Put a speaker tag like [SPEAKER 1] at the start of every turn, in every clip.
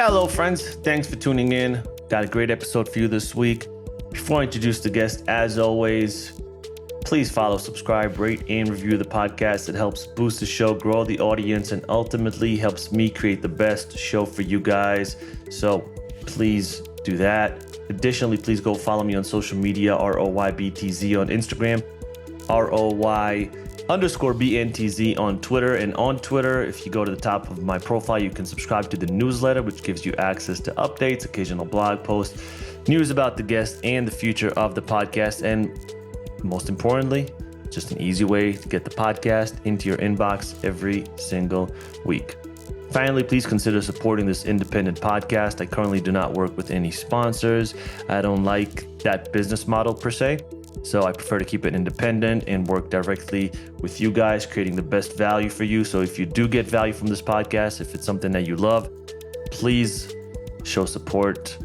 [SPEAKER 1] Hello, friends. Thanks for tuning in. Got a great episode for you this week. Before I introduce the guest, as always, please follow, subscribe, rate, and review the podcast. It helps boost the show, grow the audience, and ultimately helps me create the best show for you guys. So please do that. Additionally, please go follow me on social media, ROYBTZ on Instagram, ROY_BNTZ on Twitter. And on Twitter, if you go to the top of my profile, you can subscribe to the newsletter, which gives you access to updates, occasional blog posts, news about the guest, and the future of the podcast. And most importantly, just an easy way to get the podcast into your inbox every single week. Finally, please consider supporting this independent podcast. I currently do not work with any sponsors. I don't like that business model per se. So I prefer to keep it independent and work directly with you guys, creating the best value for you. So if you do get value from this podcast, if it's something that you love, please show support.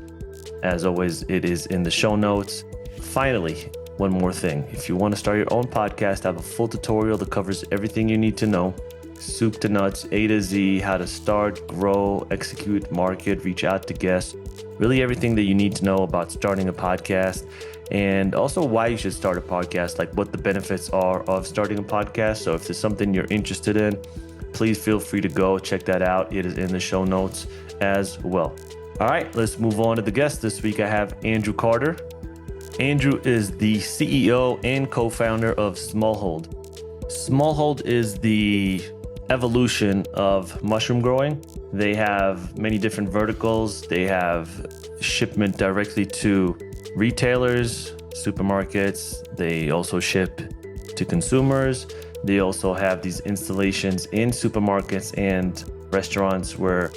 [SPEAKER 1] As always, it is in the show notes. Finally, one more thing. If you want to start your own podcast, I have a full tutorial that covers everything you need to know. Soup to nuts, A to Z, how to start, grow, execute, market, reach out to guests. Really everything that you need to know about starting a podcast. And also why you should start a podcast, like what the benefits are of starting a podcast. So if there's something you're interested in, please feel free to go check that out. It is in the show notes as well. All right, let's move on to the guest. This week I have Andrew Carter. Andrew is the CEO and co-founder of Smallhold. Smallhold is the evolution of mushroom growing. They have many different verticals. They have shipment directly to retailers, supermarkets. They also ship to consumers. They also have these installations in supermarkets and restaurants where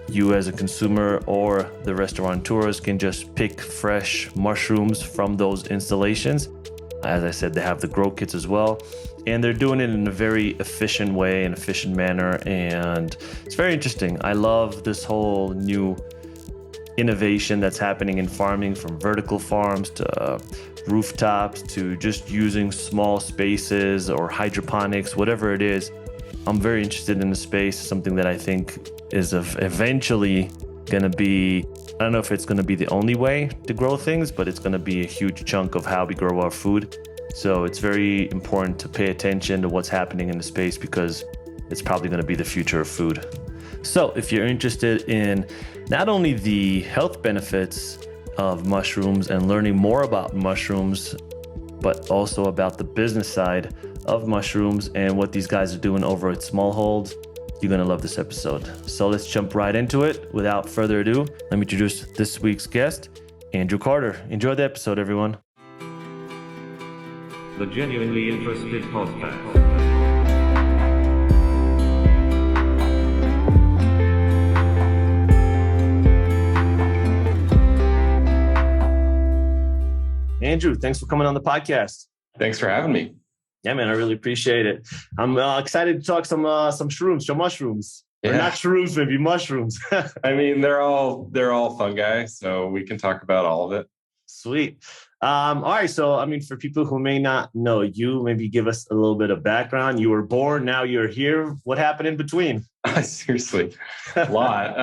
[SPEAKER 1] you as a consumer or the restaurateurs can just pick fresh mushrooms from those installations. As I said, they have the grow kits as well. And they're doing it in a very efficient way, an efficient manner. And it's very interesting. I love this whole new innovation that's happening in farming, from vertical farms to rooftops to just using small spaces or hydroponics, whatever it is. I'm very interested in the space, something that I think is eventually going to be, I don't know if it's going to be the only way to grow things, but it's going to be a huge chunk of how we grow our food. So it's very important to pay attention to what's happening in the space because it's probably going to be the future of food. So if you're interested in not only the health benefits of mushrooms and learning more about mushrooms, but also about the business side of mushrooms and what these guys are doing over at Smallhold, you're going to love this episode. So let's jump right into it. Without further ado, let me introduce this week's guest, Andrew Carter. Enjoy the episode, everyone. The Genuinely Interested Podcast. Andrew, thanks for coming on the podcast.
[SPEAKER 2] Thanks for having me.
[SPEAKER 1] Yeah, man, I really appreciate it. I'm excited to talk some mushrooms.
[SPEAKER 2] Yeah.
[SPEAKER 1] Or not shrooms, maybe mushrooms.
[SPEAKER 2] I mean, they're all fungi, so we can talk about all of it.
[SPEAKER 1] Sweet. All right. So, I mean, for people who may not know you, maybe give us a little bit of background. You were born, now you're here. What happened in between?
[SPEAKER 2] Seriously, a lot.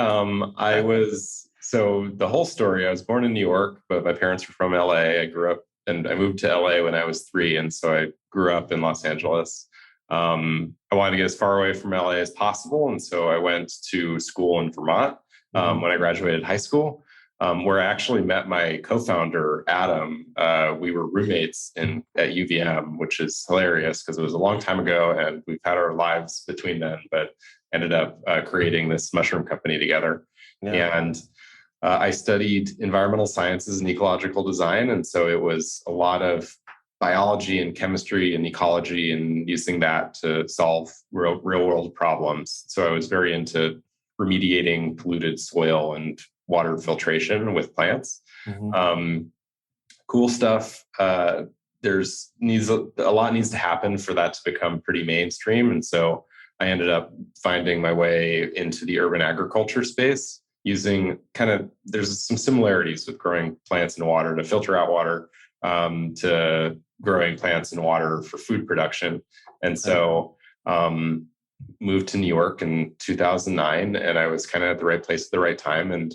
[SPEAKER 2] So the whole story, I was born in New York, but my parents were from LA. I grew up and I moved to LA when I was 3. And so I grew up in Los Angeles. I wanted to get as far away from LA as possible. And so I went to school in Vermont when I graduated high school, where I actually met my co-founder, Adam. We were roommates at UVM, which is hilarious because it was a long time ago and we've had our lives between then, but ended up creating this mushroom company together. Yeah. And I studied environmental sciences and ecological design. And so it was a lot of biology and chemistry and ecology and using that to solve real world problems. So I was very into remediating polluted soil and water filtration with plants. Mm-hmm. Cool stuff. A lot needs to happen for that to become pretty mainstream. And so I ended up finding my way into the urban agriculture space using there's some similarities with growing plants in water to filter out water, to growing plants in water for food production. And so moved to New York in 2009, and I was kind of at the right place at the right time. And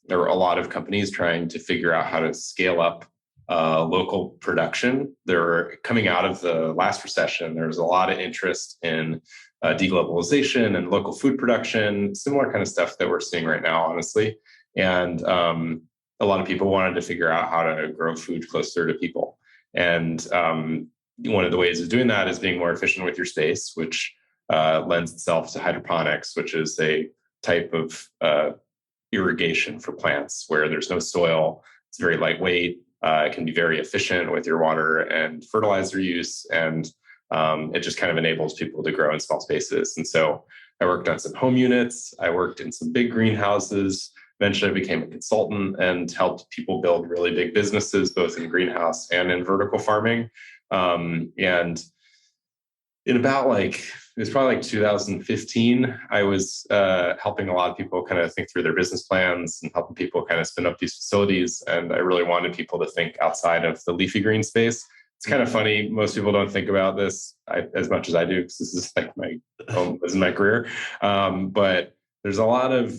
[SPEAKER 2] there were a lot of companies trying to figure out how to scale up local production. They were coming out of the last recession. There was a lot of interest in deglobalization and local food production, similar kind of stuff that we're seeing right now, honestly. And a lot of people wanted to figure out how to grow food closer to people. And one of the ways of doing that is being more efficient with your space, which lends itself to hydroponics, which is a type of irrigation for plants where there's no soil. It's very lightweight. It can be very efficient with your water and fertilizer use. And it just kind of enables people to grow in small spaces. And so I worked on some home units. I worked in some big greenhouses. Eventually, I became a consultant and helped people build really big businesses, both in greenhouse and in vertical farming. And in about it was probably 2015, I was helping a lot of people kind of think through their business plans and helping people kind of spin up these facilities. And I really wanted people to think outside of the leafy green space. It's kind of funny. Most people don't think about this as much as I do, because this is like this is my career. But there's a lot of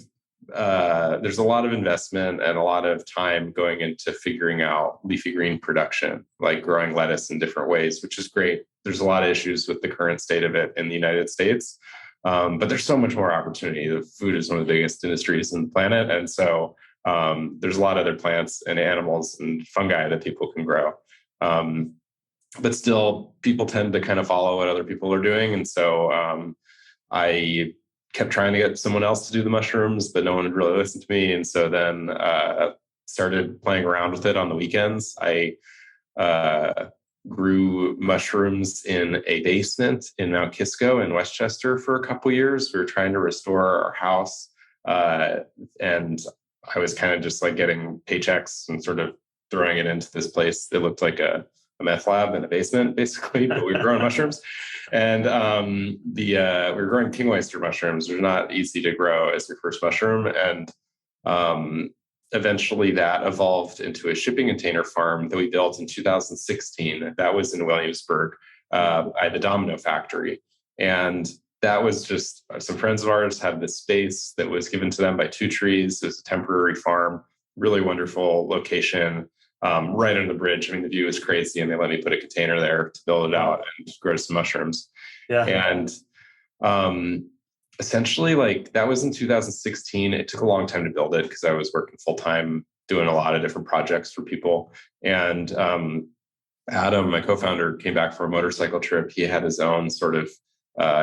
[SPEAKER 2] investment and a lot of time going into figuring out leafy green production, like growing lettuce in different ways, which is great. There's a lot of issues with the current state of it in the United States, but there's so much more opportunity. The food is one of the biggest industries on the planet, and so there's a lot of other plants and animals and fungi that people can grow. But still, people tend to kind of follow what other people are doing, and so I kept trying to get someone else to do the mushrooms, but no one would really listen to me. And so then started playing around with it on the weekends. I grew mushrooms in a basement in Mount Kisco in Westchester for a couple years. We were trying to restore our house. And I was kind of just like getting paychecks and sort of throwing it into this place that looked like a meth lab in a basement, basically, but we were growing mushrooms. And we were growing king oyster mushrooms. They're not easy to grow as your first mushroom. And eventually that evolved into a shipping container farm that we built in 2016. That was in Williamsburg at the Domino factory. And that was just some friends of ours had this space that was given to them by Two Trees. It was a temporary farm, really wonderful location. Right under the bridge. I mean, the view is crazy, and they let me put a container there to build it out and grow some mushrooms. Yeah. And essentially, like that was in 2016. It took a long time to build it because I was working full time, doing a lot of different projects for people. And Adam, my co-founder, came back from a motorcycle trip. He had his own sort of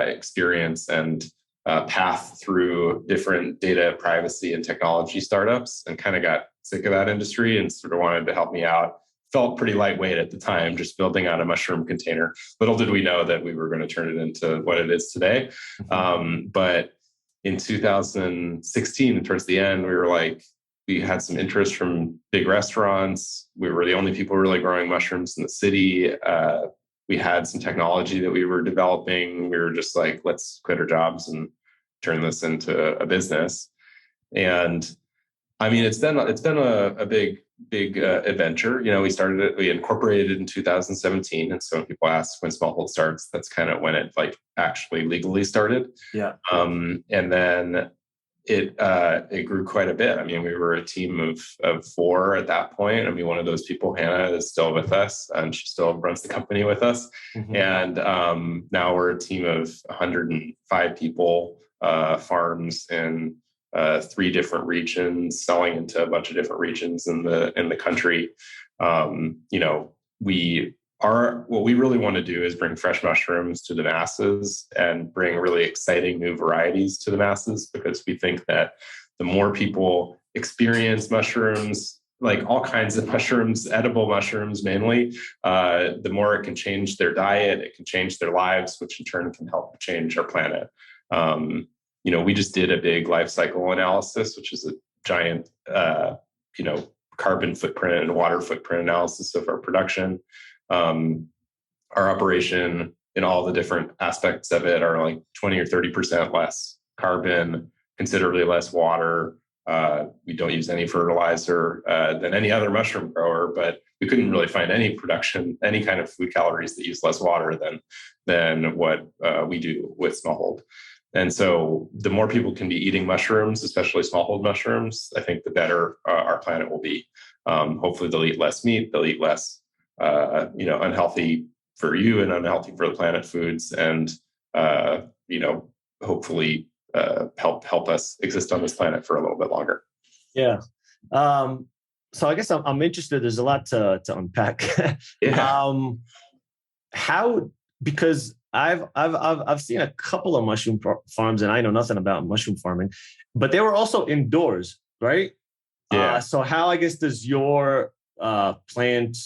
[SPEAKER 2] experience and path through different data privacy and technology startups, and kind of got sick of that industry and sort of wanted to help me out. Felt pretty lightweight at the time, just building out a mushroom container. Little did we know that we were going to turn it into what it is today. But in 2016, towards the end, we had some interest from big restaurants. We were the only people really growing mushrooms in the city. We had some technology that we were developing. We were just like, let's quit our jobs and turn this into a business. And I mean, it's been a big adventure. You know, we incorporated it in 2017. And so when people ask when Smallhold starts, that's kind of when it like actually legally started. Yeah. And then it grew quite a bit. I mean, we were a team of 4 at that point. I mean, one of those people, Hannah, is still with us, and she still runs the company with us. Mm-hmm. And now we're a team of 105 people, farms in 3 different regions, selling into a bunch of different regions in the country. You know, what we really want to do is bring fresh mushrooms to the masses and bring really exciting new varieties to the masses, because we think that the more people experience mushrooms, like all kinds of mushrooms, edible mushrooms mainly, the more it can change their diet, it can change their lives, which in turn can help change our planet. You know, we just did a big life cycle analysis, which is a giant, carbon footprint and water footprint analysis of our production. Our operation in all the different aspects of it are like 20 or 30% less carbon, considerably less water, We don't use any fertilizer than any other mushroom grower, but we couldn't really find any kind of food calories that use less water than what we do with Smallhold. And so the more people can be eating mushrooms, especially smallhold mushrooms, I think the better our planet will be. Hopefully they'll eat less meat, they'll eat less, unhealthy for you and unhealthy for the planet foods, and, hopefully help us exist on this planet for a little bit longer.
[SPEAKER 1] Yeah. So I guess I'm interested. There's a lot to unpack.
[SPEAKER 2] Yeah.
[SPEAKER 1] Because I've seen a couple of mushroom farms, and I know nothing about mushroom farming, but they were also indoors, right?
[SPEAKER 2] Yeah.
[SPEAKER 1] So how, I guess, does your plant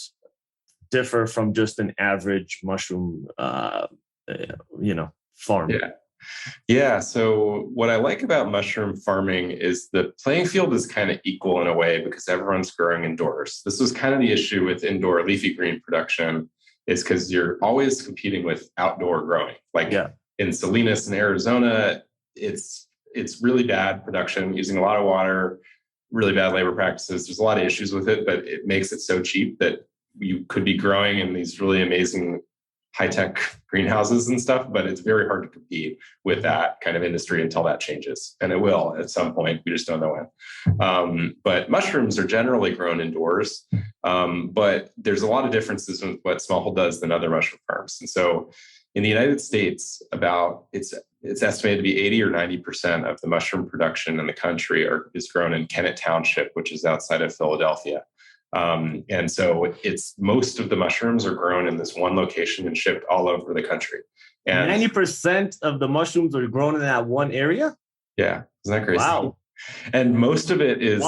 [SPEAKER 1] differ from just an average mushroom, farm?
[SPEAKER 2] Yeah. Yeah. So what I like about mushroom farming is the playing field is kind of equal in a way because everyone's growing indoors. This was kind of the issue with indoor leafy green production, is because you're always competing with outdoor growing. Like in Salinas in Arizona, it's really bad production, using a lot of water, really bad labor practices. There's a lot of issues with it, but it makes it so cheap that you could be growing in these really amazing high-tech greenhouses and stuff, but it's very hard to compete with that kind of industry until that changes. And it will at some point. We just don't know when. But mushrooms are generally grown indoors. But there's a lot of differences with what Smallhold does than other mushroom farms. And so in the United States, it's estimated to be 80 or 90% of the mushroom production in the country is grown in Kennett Township, which is outside of Philadelphia. And so most of the mushrooms are grown in this one location and shipped all over the country. And
[SPEAKER 1] 90% of the mushrooms are grown in that one area?
[SPEAKER 2] Yeah. Isn't that crazy?
[SPEAKER 1] Wow.
[SPEAKER 2] And most of it is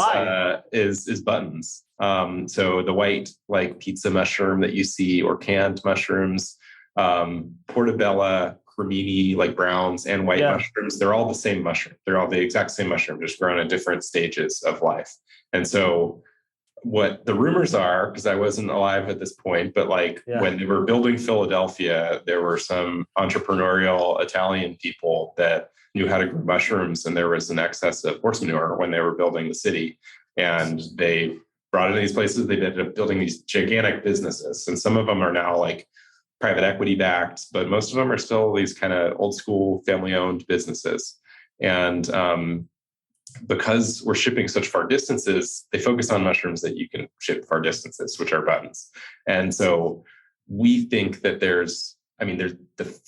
[SPEAKER 2] buttons. So the white, like pizza mushroom that you see, or canned mushrooms, portobello, cremini, like browns, and white mushrooms, they're all the same mushroom. They're all the exact same mushroom, just grown at different stages of life. And so what the rumors are, because I wasn't alive at this point, but when they were building Philadelphia, there were some entrepreneurial Italian people that knew how to grow mushrooms, and there was an excess of horse manure when they were building the city. And they brought it in these places. They ended up building these gigantic businesses, and some of them are now like private equity backed, but most of them are still these kind of old school family owned businesses. And because we're shipping such far distances, they focus on mushrooms that you can ship far distances, which are buttons. And so we think that there's the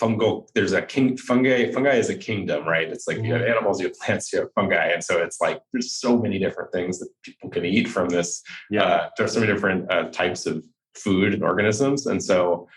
[SPEAKER 2] fungal, fungi is a kingdom, right? It's like you have animals, you have plants, you have fungi. And so it's like, there's so many different things that people can eat from this. There's so many different types of food and organisms. And so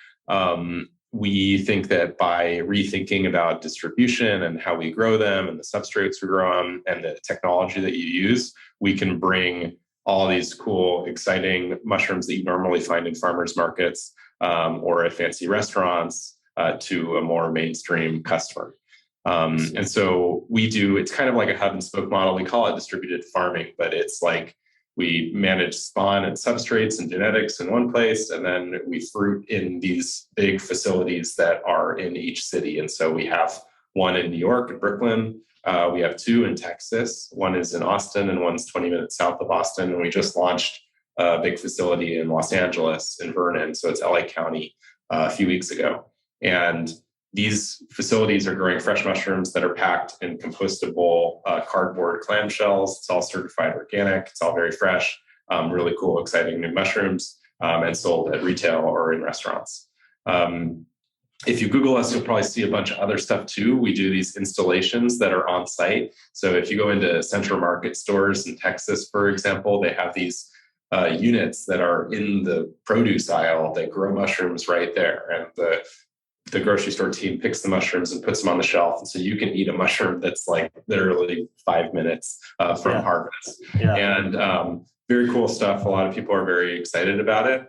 [SPEAKER 2] we think that by rethinking about distribution and how we grow them and the substrates we grow on and the technology that you use, we can bring all these cool, exciting mushrooms that you normally find in farmers markets or at fancy restaurants to a more mainstream customer. And so it's kind of like a hub and spoke model. We call it distributed farming, but it's like we manage spawn and substrates and genetics in one place, and then we fruit in these big facilities that are in each city. And so we have one in New York and Brooklyn. We have two in Texas. One is in Austin, and one's 20 minutes south of Austin. And we just launched a big facility in Los Angeles, in Vernon. So it's LA County a few weeks ago. And these facilities are growing fresh mushrooms that are packed in compostable cardboard clamshells. It's all certified organic. It's all very fresh, really cool, exciting new mushrooms, and sold at retail or in restaurants. If you Google us, you'll probably see a bunch of other stuff too. We do these installations that are on site. So if you go into Central Market stores in Texas, for example, they have these units that are in the produce aisle that grow mushrooms right there. And the grocery store team picks the mushrooms and puts them on the shelf. And so you can eat a mushroom that's like literally 5 minutes from harvest. And very cool stuff. A lot of people are very excited about it.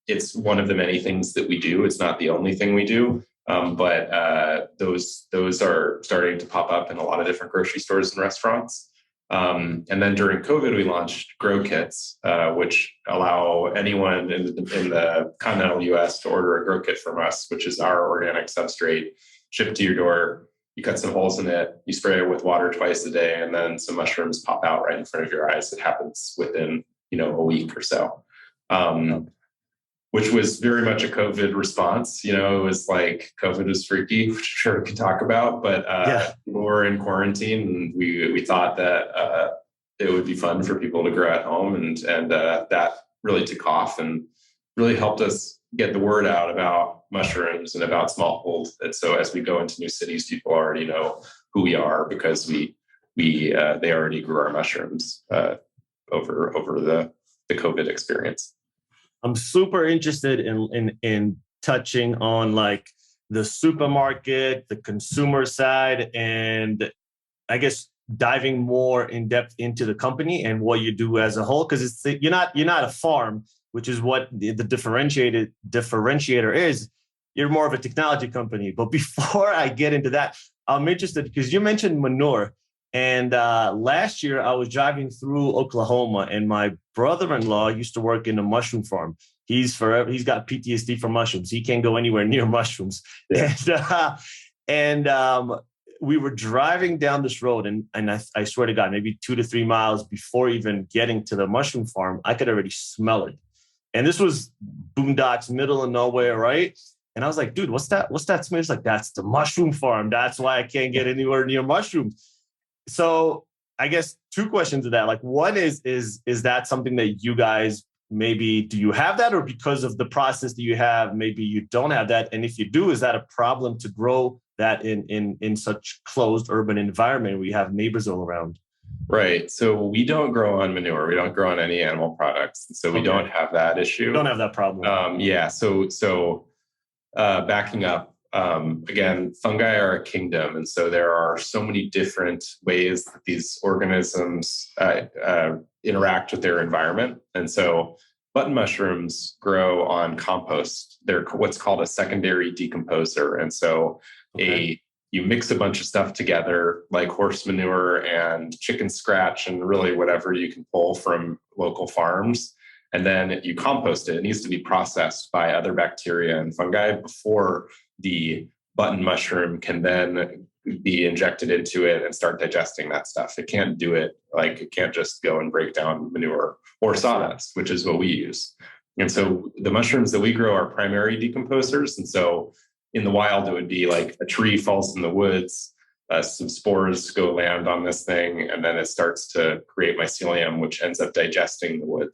[SPEAKER 2] It's one of the many things that we do. It's not the only thing we do, but those are starting to pop up in a lot of different grocery stores and restaurants. And then during COVID, we launched grow kits, which allow anyone in the continental US to order a grow kit from us, which is our organic substrate shipped to your door. you cut some holes in it, you spray it with water twice a day, and then some mushrooms pop out right in front of your eyes. It happens within, a week or so. Which was very much a COVID response. It was like COVID was freaky, which I'm sure we could talk about, but we were in quarantine, and we thought that it would be fun for people to grow at home, and that really took off and really helped us get the word out about mushrooms and about Smallhold. And so as we go into new cities, people already know who we are because they already grew our mushrooms over the COVID experience.
[SPEAKER 1] I'm super interested in touching on like the supermarket, the consumer side, and I guess diving more in depth into the company and what you do as a whole. Because you're not a farm, which is what the differentiator is. You're more of a technology company. But before I get into that, I'm interested because you mentioned manure. And last year, I was driving through Oklahoma, and my brother-in-law used to work in a mushroom farm. He's got PTSD for mushrooms. He can't go anywhere near mushrooms. Yeah. And we were driving down this road, and I swear to God, maybe 2 to 3 miles before even getting to the mushroom farm, I could already smell it. And this was boondocks, middle of nowhere, right? And I was like, dude, what's that? What's that smell? It's like, that's the mushroom farm. That's why I can't get anywhere near mushrooms. So I guess 2 questions to that. Like, one is that something that you guys maybe, do you have that, or because of the process that you have, maybe you don't have that? And if you do, is that a problem to grow that in such closed urban environment where you have neighbors all around?
[SPEAKER 2] Right. So we don't grow on manure. We don't grow on any animal products. So we don't have that issue.
[SPEAKER 1] You don't have that problem.
[SPEAKER 2] So backing up, again, fungi are a kingdom. And so there are so many different ways that these organisms interact with their environment. And so button mushrooms grow on compost. They're what's called a secondary decomposer. And so you mix a bunch of stuff together, like horse manure and chicken scratch and really whatever you can pull from local farms. And then you compost it. It needs to be processed by other bacteria and fungi before the button mushroom can then be injected into it and start digesting that stuff. It can't do it. Like, it can't just go and break down manure or sawdust, which is what we use. And so the mushrooms that we grow are primary decomposers. And so in the wild, it would be like a tree falls in the woods, some spores go land on this thing, and then it starts to create mycelium, which ends up digesting the wood.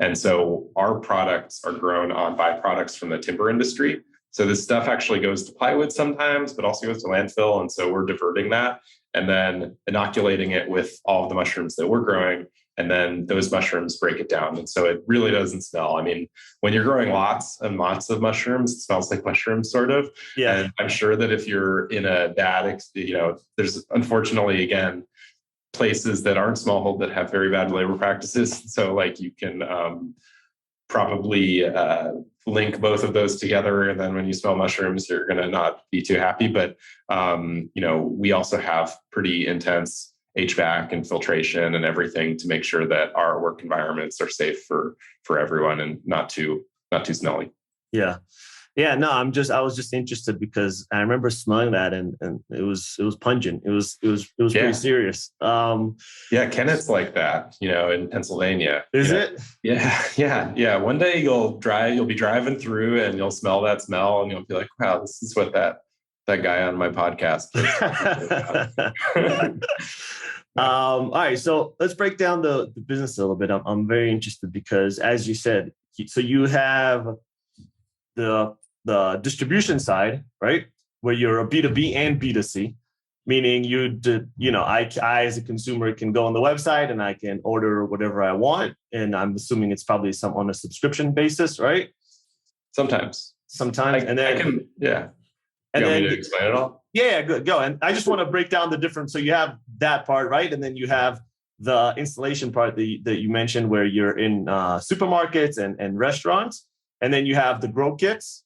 [SPEAKER 2] And so our products are grown on byproducts from the timber industry. So this stuff actually goes to plywood sometimes, but also goes to landfill. And so we're diverting that and then inoculating it with all of the mushrooms that we're growing. And then those mushrooms break it down. And so it really doesn't smell. I mean, when you're growing lots and lots of mushrooms, it smells like mushrooms, sort of. Yeah. And I'm sure that if you're in a bad, there's unfortunately, again, places that aren't Smallhold that have very bad labor practices. So like you can probably link both of those together. And then when you smell mushrooms, you're going to not be too happy. But, we also have pretty intense HVAC and filtration and everything to make sure that our work environments are safe for everyone and not too smelly.
[SPEAKER 1] Yeah. Yeah, no, I was just interested because I remember smelling that and it was pungent. It was pretty serious.
[SPEAKER 2] Kennett's like that, in Pennsylvania.
[SPEAKER 1] Is it?
[SPEAKER 2] Yeah. One day you'll be driving through and you'll smell that smell and you'll be like, wow, this is what that guy on my podcast is.
[SPEAKER 1] All right, so let's break down the business a little bit. I'm very interested because, as you said, so you have the distribution side, where you're a B2B and B2C, meaning I as a consumer can go on the website and I can order whatever I want. And I'm assuming it's probably on a subscription basis, right?
[SPEAKER 2] Sometimes.
[SPEAKER 1] And then
[SPEAKER 2] And you want me to explain it all?
[SPEAKER 1] Yeah, good. Go. And I just want to break down the difference. So you have that part, right? And then you have the installation part that you mentioned where you're in supermarkets and restaurants. And then you have the grow kits.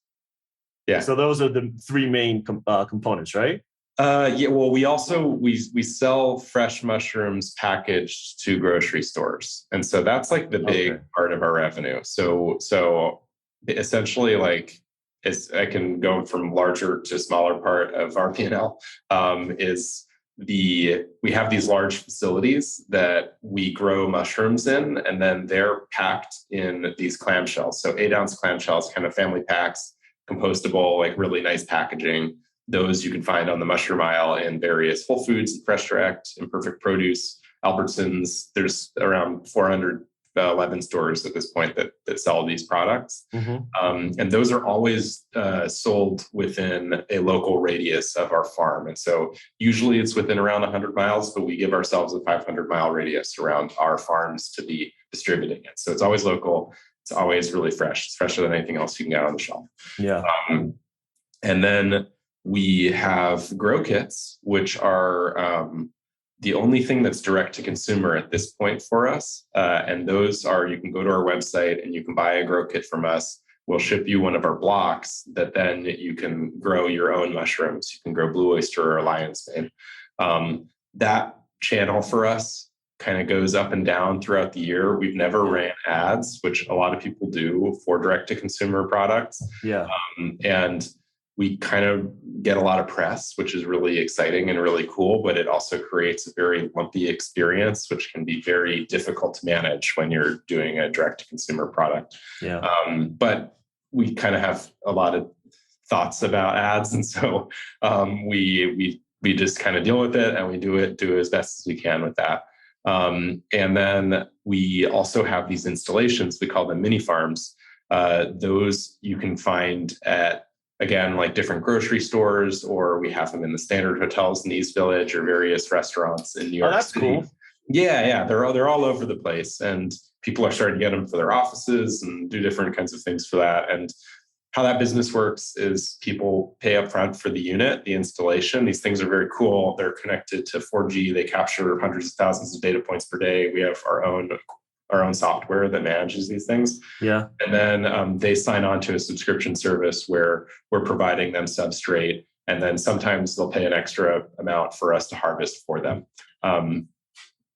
[SPEAKER 1] Yeah. So those are the 3 main components, right?
[SPEAKER 2] Well, we sell fresh mushrooms packaged to grocery stores. And so that's like the big part of our revenue. So essentially, like, I can go from larger to smaller part of our P&L, is we have these large facilities that we grow mushrooms in, and then they're packed in these clamshells. So 8-ounce clamshells, kind of family packs, compostable, like really nice packaging. Those you can find on the mushroom aisle in various Whole Foods, Fresh Direct, Imperfect Produce, Albertsons. There's around 411 stores at this point that sell these products. And those are always sold within a local radius of our farm. And so usually it's within around 100 miles, but we give ourselves a 500-mile radius around our farms to be distributing it. So it's always local. It's always really fresh. It's fresher than anything else you can get on the shelf.
[SPEAKER 1] Yeah.
[SPEAKER 2] And then we have grow kits, which are the only thing that's direct to consumer at this point for us. And those are, you can go to our website and you can buy a grow kit from us. We'll ship you one of our blocks that then you can grow your own mushrooms. You can grow blue oyster or lion's mane. That channel for us kind of goes up and down throughout the year. We've never ran ads, which a lot of people do for direct to consumer products.
[SPEAKER 1] Yeah.
[SPEAKER 2] And we kind of get a lot of press, which is really exciting and really cool, but it also creates a very lumpy experience, which can be very difficult to manage when you're doing a direct to consumer product.
[SPEAKER 1] Yeah.
[SPEAKER 2] But we kind of have a lot of thoughts about ads. And so we just kind of deal with it, and we do as best as we can with that. And then we also have these installations, we call them mini farms. Those you can find at, again, like different grocery stores, or we have them in the standard hotels in the East Village or various restaurants in New York
[SPEAKER 1] that's
[SPEAKER 2] City.
[SPEAKER 1] Cool.
[SPEAKER 2] Yeah. They're all over the place, and people are starting to get them for their offices and do different kinds of things for that. And how that business works is people pay upfront for the unit, the installation. These things are very cool. They're connected to 4G. They capture hundreds of thousands of data points per day. We have our own software that manages these things.
[SPEAKER 1] Yeah.
[SPEAKER 2] And then they sign on to a subscription service where we're providing them substrate. And then sometimes they'll pay an extra amount for us to harvest for them.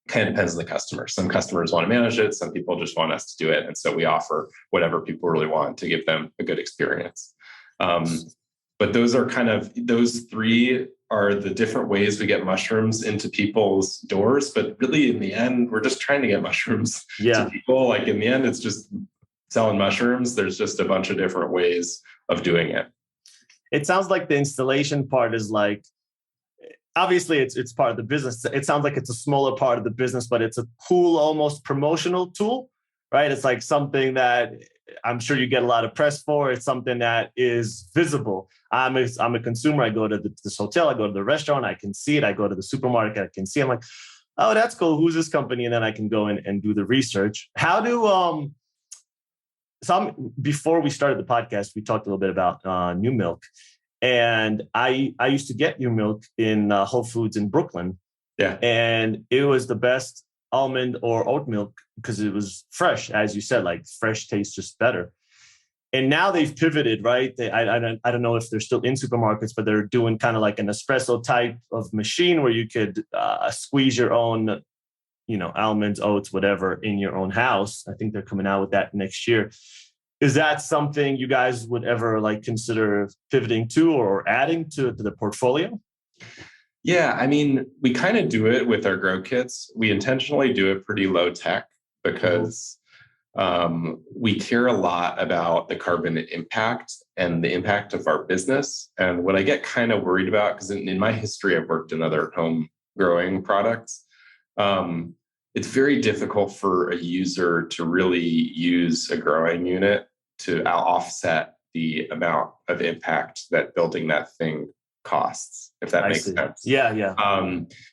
[SPEAKER 2] Kind of depends on the customer. Some customers want to manage it. Some people just want us to do it. And so we offer whatever people really want to give them a good experience. But those three are the different ways we get mushrooms into people's doors. But really, in the end, we're just trying to get mushrooms to people. Like in the end, it's just selling mushrooms. There's just a bunch of different ways of doing it.
[SPEAKER 1] It sounds like the installation part is like, obviously it's part of the business. It sounds like it's a smaller part of the business, but it's a cool, almost promotional tool, right? It's like something that I'm sure you get a lot of press for. It's something that is visible. I'm a consumer. I go to this hotel, I go to the restaurant, I can see it. I go to the supermarket, I can see it. I'm like, oh, that's cool. Who's this company? And then I can go in and do the research. How do, before we started the podcast, we talked a little bit about New Milk. And I used to get New Milk in Whole Foods in Brooklyn.
[SPEAKER 2] Yeah.
[SPEAKER 1] And it was the best almond or oat milk because it was fresh, as you said, like fresh tastes just better. And now they've pivoted, right? I don't know if they're still in supermarkets, but they're doing kind of like an espresso type of machine where you could squeeze your own, almonds, oats, whatever in your own house. I think they're coming out with that next year. Is that something you guys would ever consider pivoting to or adding to the portfolio?
[SPEAKER 2] Yeah, I mean, we kind of do it with our grow kits. We intentionally do it pretty low tech because we care a lot about the carbon impact and the impact of our business. And what I get kind of worried about, because in my history, I've worked in other home growing products. It's very difficult for a user to really use a growing unit to offset the amount of impact that building that thing costs, if that makes sense.
[SPEAKER 1] Yeah.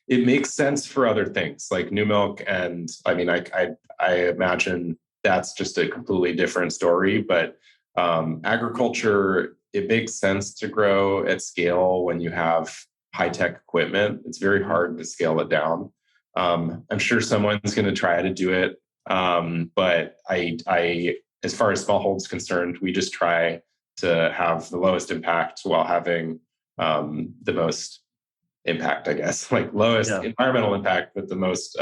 [SPEAKER 2] It makes sense for other things like New Milk. And I mean, I imagine that's just a completely different story, but agriculture, it makes sense to grow at scale when you have high-tech equipment. It's very hard to scale it down. I'm sure someone's going to try to do it. But I, as far as Smallhold is concerned, we just try to have the lowest impact while having the most impact, I guess, like lowest environmental impact, but the most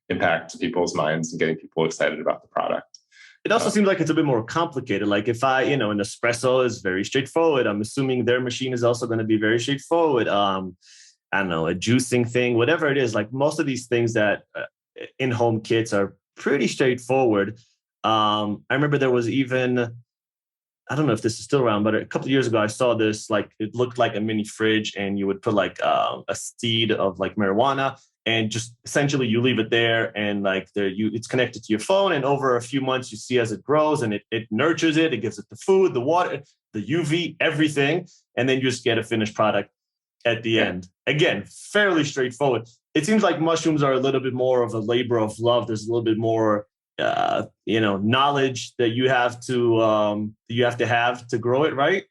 [SPEAKER 2] impact to people's minds and getting people excited about the product.
[SPEAKER 1] It also seems like it's a bit more complicated. Like if an espresso is very straightforward, I'm assuming their machine is also going to be very straightforward. I don't know, a juicing thing, whatever it is. Like most of these things that in-home kits are pretty straightforward. I remember there was even, I don't know if this is still around, but a couple of years ago, I saw this, like, it looked like a mini fridge and you would put like a seed of like marijuana and just essentially you leave it there and like it's connected to your phone. And over a few months, you see as it grows and it nurtures it. It gives it the food, the water, the UV, everything. And then you just get a finished product at the end. Again, fairly straightforward. It seems like mushrooms are a little bit more of a labor of love. There's a little bit more knowledge that you have to grow it, right?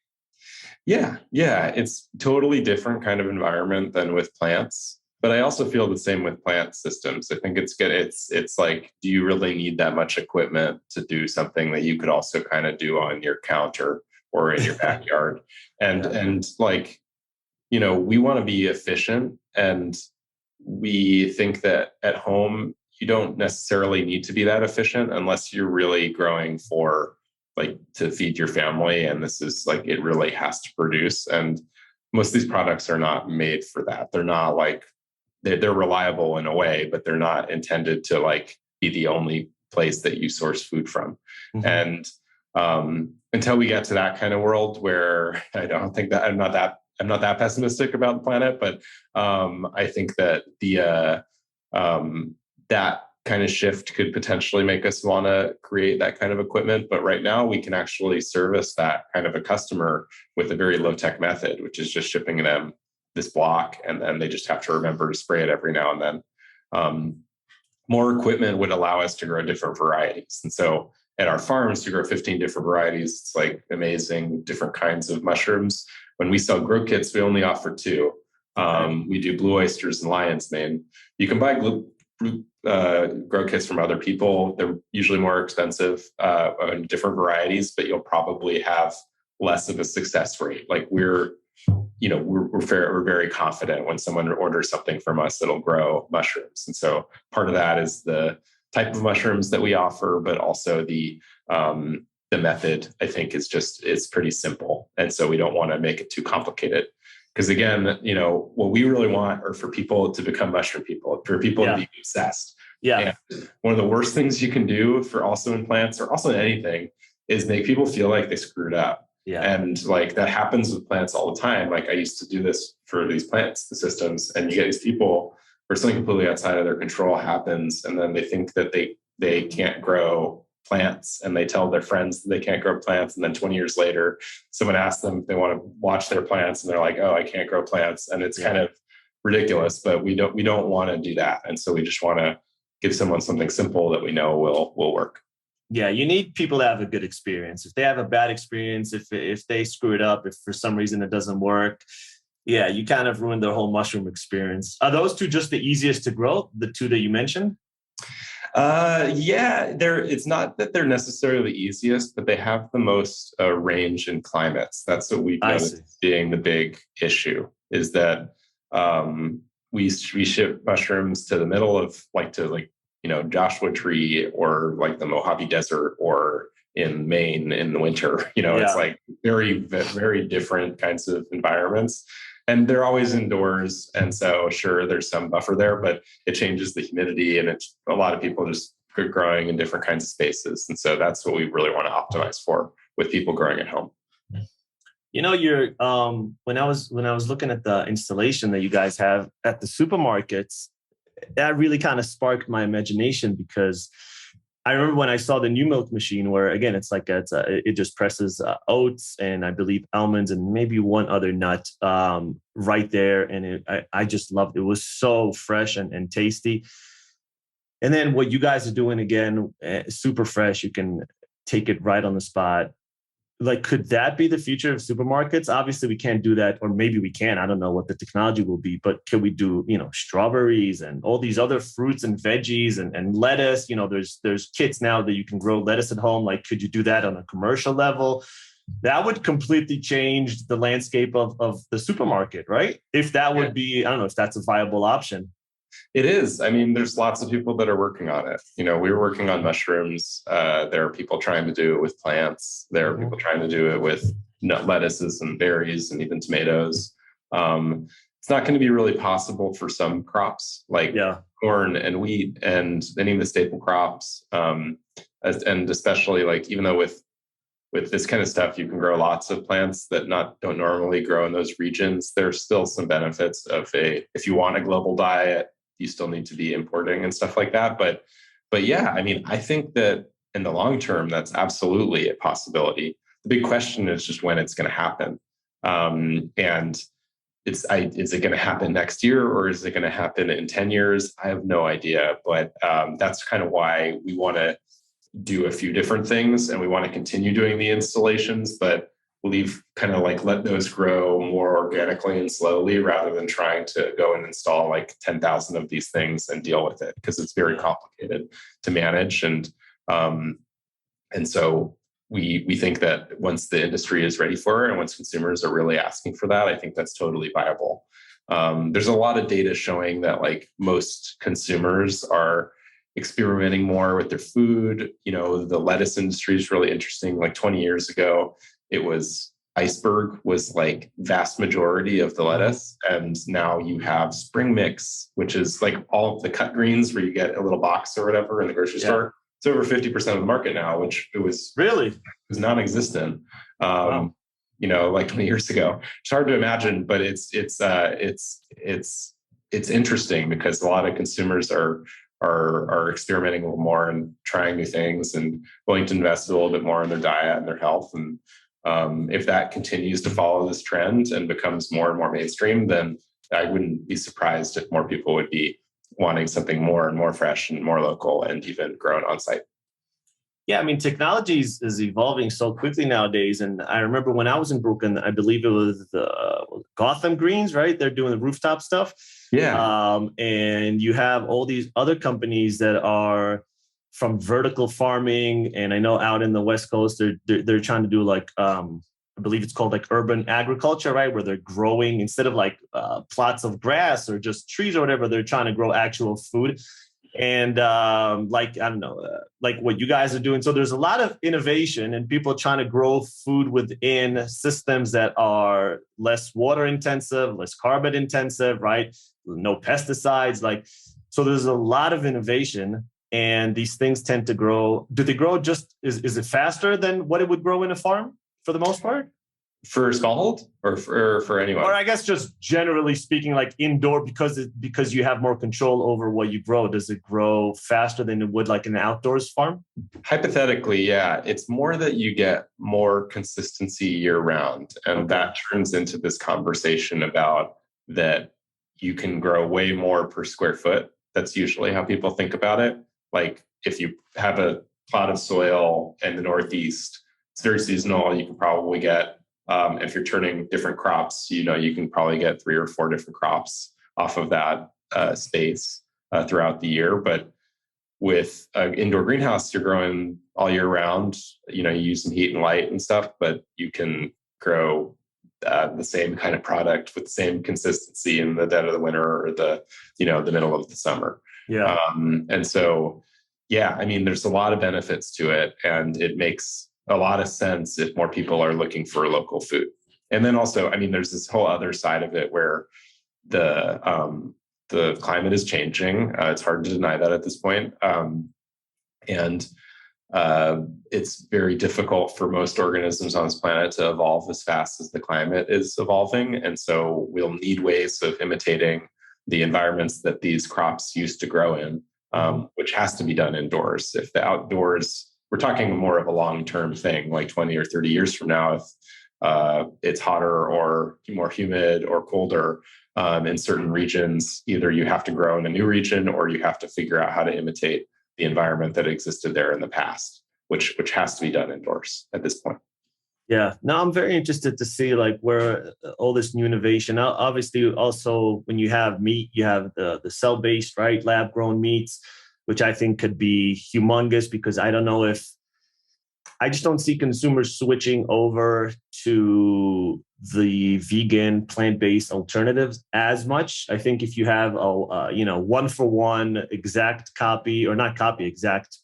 [SPEAKER 2] Yeah. It's totally different kind of environment than with plants. But I also feel the same with plant systems. I think it's good. It's like, do you really need that much equipment to do something that you could also kind of do on your counter or in your backyard? And like, we want to be efficient, and we think that at home, you don't necessarily need to be that efficient unless you're really growing for like to feed your family. And this is like, it really has to produce. And most of these products are not made for that. They're not like, they're reliable in a way, but they're not intended to like be the only place that you source food from. Mm-hmm. And until we get to that kind of world where I don't think that I'm not that pessimistic about the planet, but I think that that kind of shift could potentially make us want to create that kind of equipment. But right now we can actually service that kind of a customer with a very low tech method, which is just shipping them this block. And then they just have to remember to spray it every now and then. More equipment would allow us to grow different varieties. And so at our farms to grow 15 different varieties, it's like amazing different kinds of mushrooms. When we sell grow kits, we only offer 2. We do blue oysters and lion's mane. You can buy grow kits from other people. They're usually more expensive in different varieties, but you'll probably have less of a success rate. Like we're very confident when someone orders something from us, it'll grow mushrooms. And so part of that is the type of mushrooms that we offer, but also the method, I think, it's pretty simple. And so we don't want to make it too complicated. Because again, what we really want are for people to become mushroom people, for people to be obsessed. Yeah. And one of the worst things you can do for also in plants or also in anything is make people feel like they screwed up. Yeah. And like that happens with plants all the time. Like I used to do this for these plants, the systems, and you get these people where something completely outside of their control happens. And then they think that they can't grow plants, and they tell their friends that they can't grow plants. And then 20 years later, someone asks them if they want to watch their plants, and they're like, "Oh, I can't grow plants." And it's kind of ridiculous, but we don't want to do that. And so we just want to give someone something simple that we know will work.
[SPEAKER 1] Yeah, you need people to have a good experience. If they have a bad experience, if they screw it up, if for some reason it doesn't work, you kind of ruined their whole mushroom experience. Are those 2 just the easiest to grow, the 2 that you mentioned?
[SPEAKER 2] It's not that they're necessarily the easiest, but they have the most range in climates. That's what we've noticed being the big issue, is that we ship mushrooms to the middle of Joshua Tree or like the Mojave Desert or in Maine in the winter. It's like very, very different kinds of environments. And they're always indoors. And so sure, there's some buffer there, but it changes the humidity, and a lot of people just growing in different kinds of spaces. And so that's what we really want to optimize for with people growing at home.
[SPEAKER 1] You're when I was looking at the installation that you guys have at the supermarkets, that really kind of sparked my imagination, because I remember when I saw the new milk machine, where again, it just presses oats and I believe almonds and maybe one other nut right there. And I just loved it. It was so fresh and tasty. And then what you guys are doing, again, super fresh. You can take it right on the spot. Like, could that be the future of supermarkets? Obviously, we can't do that, or maybe we can. I don't know what the technology will be, but can we do, strawberries and all these other fruits and veggies and lettuce? There's kits now that you can grow lettuce at home. Like, could you do that on a commercial level? That would completely change the landscape of the supermarket, right? If that would be, I don't know if that's a viable option.
[SPEAKER 2] It is. I mean, there's lots of people that are working on it. You know, we were working on mushrooms. There are people trying to do it with plants. There are people trying to do it with nut lettuces and berries and even tomatoes. It's not going to be really possible for some crops like corn and wheat and any of the staple crops. And especially like, even though with this kind of stuff, you can grow lots of plants that don't normally grow in those regions. There's still some benefits of if you want a global diet, you still need to be importing and stuff like that. But yeah, I mean, I think that in the long term, that's absolutely a possibility. The big question is just when it's going to happen. And is it going to happen next year, or is it going to happen in 10 years? I have no idea. But that's kind of why we want to do a few different things, and we want to continue doing the installations, but we've kind of like let those grow more organically and slowly, rather than trying to go and install like 10,000 of these things and deal with it, because it's very complicated to manage. And so we think that once the industry is ready for it, and once consumers are really asking for that, I think that's totally viable. There's a lot of data showing that like most consumers are experimenting more with their food. You know, the lettuce industry is really interesting. Like 20 years ago, it was iceberg was like vast majority of the lettuce. And now you have spring mix, which is like all of the cut greens where you get a little box or whatever in the grocery store. It's over 50% of the market now, which it was non-existent. You know, like 20 years ago. It's hard to imagine, but it's interesting because a lot of consumers are experimenting a little more and trying new things and willing to invest a little bit more in their diet and their health. And if that continues to follow this trend and becomes more and more mainstream, then I wouldn't be surprised if more people would be wanting something more and more fresh and more local and even grown on site.
[SPEAKER 1] Yeah, I mean, technology is evolving so quickly nowadays. And I remember when I was in Brooklyn, I believe it was Gotham Greens, right? They're doing the rooftop stuff.
[SPEAKER 2] Yeah.
[SPEAKER 1] And you have all these other companies that are from vertical farming. And I know out in the West Coast, they're trying to do like, I believe it's called like urban agriculture, right? Where they're growing, instead of like plots of grass or just trees or whatever, they're trying to grow actual food. And like, I don't know, like what you guys are doing. So there's a lot of innovation and people trying to grow food within systems that are less water intensive, less carbon intensive, right? No pesticides. Like, so there's a lot of innovation, and these things tend to grow. Do they grow is it faster than what it would grow in a farm for the most part?
[SPEAKER 2] For Smallhold or for anyone?
[SPEAKER 1] Or I guess just generally speaking, like indoor, because you have more control over what you grow. Does it grow faster than it would like an outdoors farm?
[SPEAKER 2] Hypothetically, yeah. It's more that you get more consistency year round. And that turns into this conversation about that you can grow way more per square foot. That's usually how people think about it. Like if you have a plot of soil in the Northeast, it's very seasonal. You can probably get if you're turning different crops, you know, you can probably get 3 or 4 different crops off of that space throughout the year. But with an indoor greenhouse, you're growing all year round. You know, you use some heat and light and stuff, but you can grow the same kind of product with the same consistency in the dead of the winter or the middle of the summer.
[SPEAKER 1] Yeah.
[SPEAKER 2] And so, yeah, I mean, there's a lot of benefits to it, and it makes a lot of sense if more people are looking for local food. And then also, I mean, there's this whole other side of it where the climate is changing. It's hard to deny that at this point. And it's very difficult for most organisms on this planet to evolve as fast as the climate is evolving. And so we'll need ways of imitating the environments that these crops used to grow in, which has to be done indoors. If the outdoors, we're talking more of a long-term thing, like 20 or 30 years from now, if it's hotter or more humid or colder in certain regions, either you have to grow in a new region or you have to figure out how to imitate the environment that existed there in the past, which has to be done indoors at this point.
[SPEAKER 1] Yeah, no, I'm very interested to see like where all this new innovation. Obviously, also when you have meat, you have the cell-based, right, lab-grown meats, which I think could be humongous, because I don't know if I just don't see consumers switching over to the vegan plant-based alternatives as much. I think if you have a one for one exact copy, or not copy, exact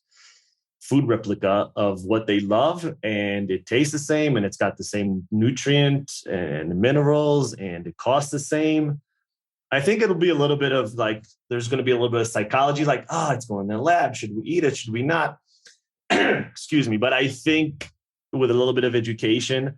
[SPEAKER 1] food replica of what they love, and it tastes the same and it's got the same nutrient and minerals and it costs the same, I think it'll be a little bit of like, there's going to be a little bit of psychology, like, it's going in the lab. Should we eat it? Should we not? Excuse me. But I think with a little bit of education,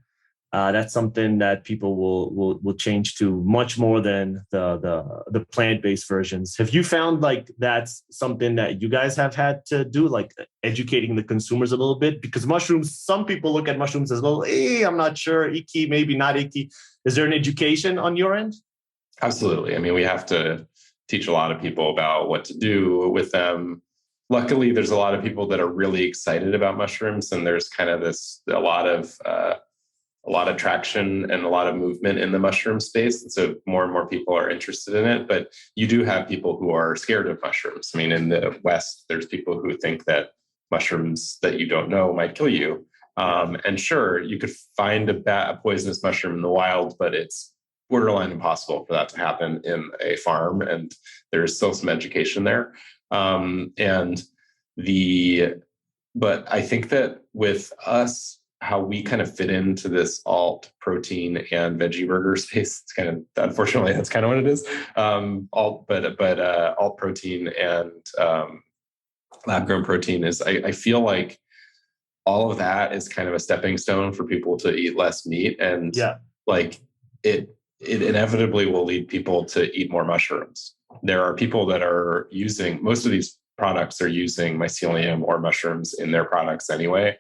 [SPEAKER 1] that's something that people will change to much more than the plant-based versions. Have you found like that's something that you guys have had to do, like educating the consumers a little bit? Because mushrooms, some people look at mushrooms as, well, I'm not sure, icky, maybe not icky. Is there an education on your end?
[SPEAKER 2] Absolutely. I mean, we have to teach a lot of people about what to do with them. Luckily, there's a lot of people that are really excited about mushrooms, and there's kind of a lot of traction and a lot of movement in the mushroom space. And so more and more people are interested in it. But you do have people who are scared of mushrooms. I mean, in the West, there's people who think that mushrooms that you don't know might kill you. And sure, you could find a poisonous mushroom in the wild, but it's borderline impossible for that to happen in a farm. And there's still some education there. But I think that with us, how we kind of fit into this alt protein and veggie burger space, it's kind of, unfortunately, that's kind of what it is. Alt protein and lab grown protein is, I feel like all of that is kind of a stepping stone for people to eat less meat. And like it inevitably will lead people to eat more mushrooms. There are people that are using, most of these products are using mycelium or mushrooms in their products anyway.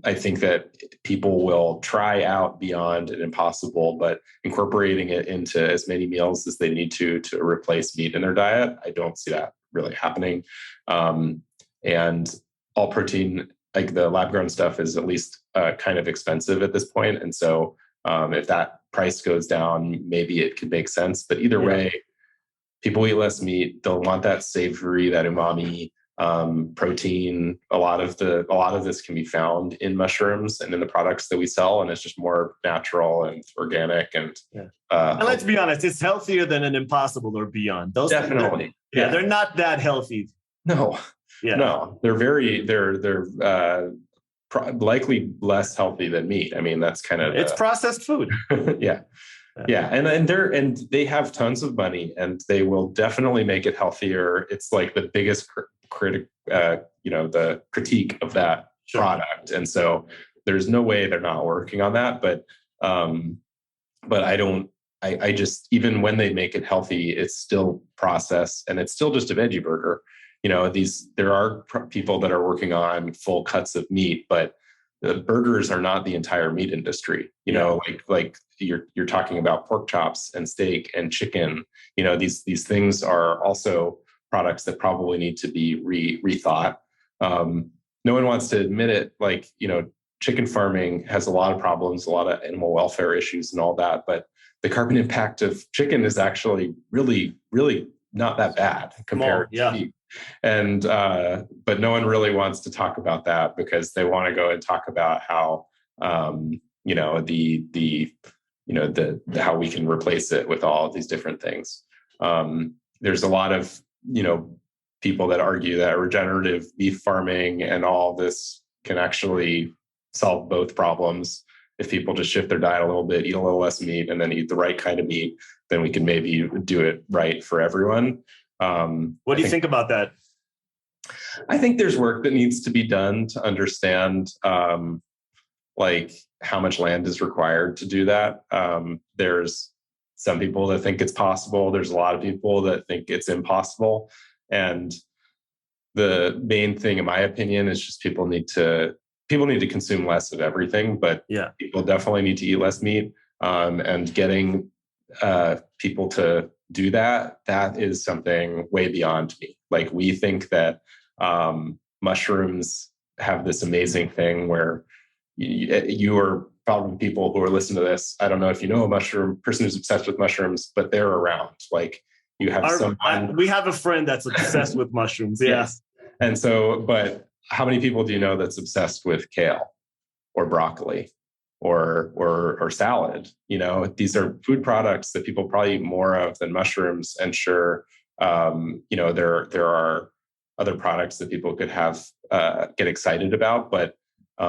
[SPEAKER 2] I think that people will try out Beyond and Impossible, but incorporating it into as many meals as they need to replace meat in their diet, I don't see that really happening. And all protein, like the lab grown stuff, is at least kind of expensive at this point. And so if that price goes down, maybe it could make sense. But either way, people eat less meat. They'll want that savory, that umami protein. A lot of this can be found in mushrooms and in the products that we sell, and it's just more natural and organic. And
[SPEAKER 1] let's be honest, it's healthier than an Impossible or Beyond. Those
[SPEAKER 2] definitely,
[SPEAKER 1] they're not that healthy.
[SPEAKER 2] No, they're likely less healthy than meat. I mean, that's kind of
[SPEAKER 1] it's processed food.
[SPEAKER 2] And they have tons of money, and they will definitely make it healthier. It's like the biggest the critique of that product, and so there's no way they're not working on that. But I just, even when they make it healthy, it's still processed, and it's still just a veggie burger. There are people that are working on full cuts of meat, but the burgers are not the entire meat industry. Like you're talking about pork chops and steak and chicken. These things are also products that probably need to be rethought. No one wants to admit it. Like, chicken farming has a lot of problems, a lot of animal welfare issues and all that, but the carbon impact of chicken is actually really, really not that bad compared to meat. And but no one really wants to talk about that, because they want to go and talk about how how we can replace it with all of these different things. There's a lot of people that argue that regenerative beef farming and all this can actually solve both problems. If people just shift their diet a little bit, eat a little less meat, and then eat the right kind of meat, then we can maybe do it right for everyone.
[SPEAKER 1] What do you think about that?
[SPEAKER 2] I think there's work that needs to be done to understand like how much land is required to do that. There's some people that think it's possible. There's a lot of people that think it's impossible. And the main thing, in my opinion, is just people need to consume less of everything, but people definitely need to eat less meat. And getting people to do that is something way beyond me. Like, we think that mushrooms have this amazing thing where you are probably people who are listening to this. I don't know if you know a mushroom person who's obsessed with mushrooms, but they're around. Like, you have
[SPEAKER 1] we have a friend that's obsessed with mushrooms.
[SPEAKER 2] Yes. And so, but how many people do you know that's obsessed with kale or broccoli or salad? These are food products that people probably eat more of than mushrooms. And sure, there are other products that people could have get excited about, but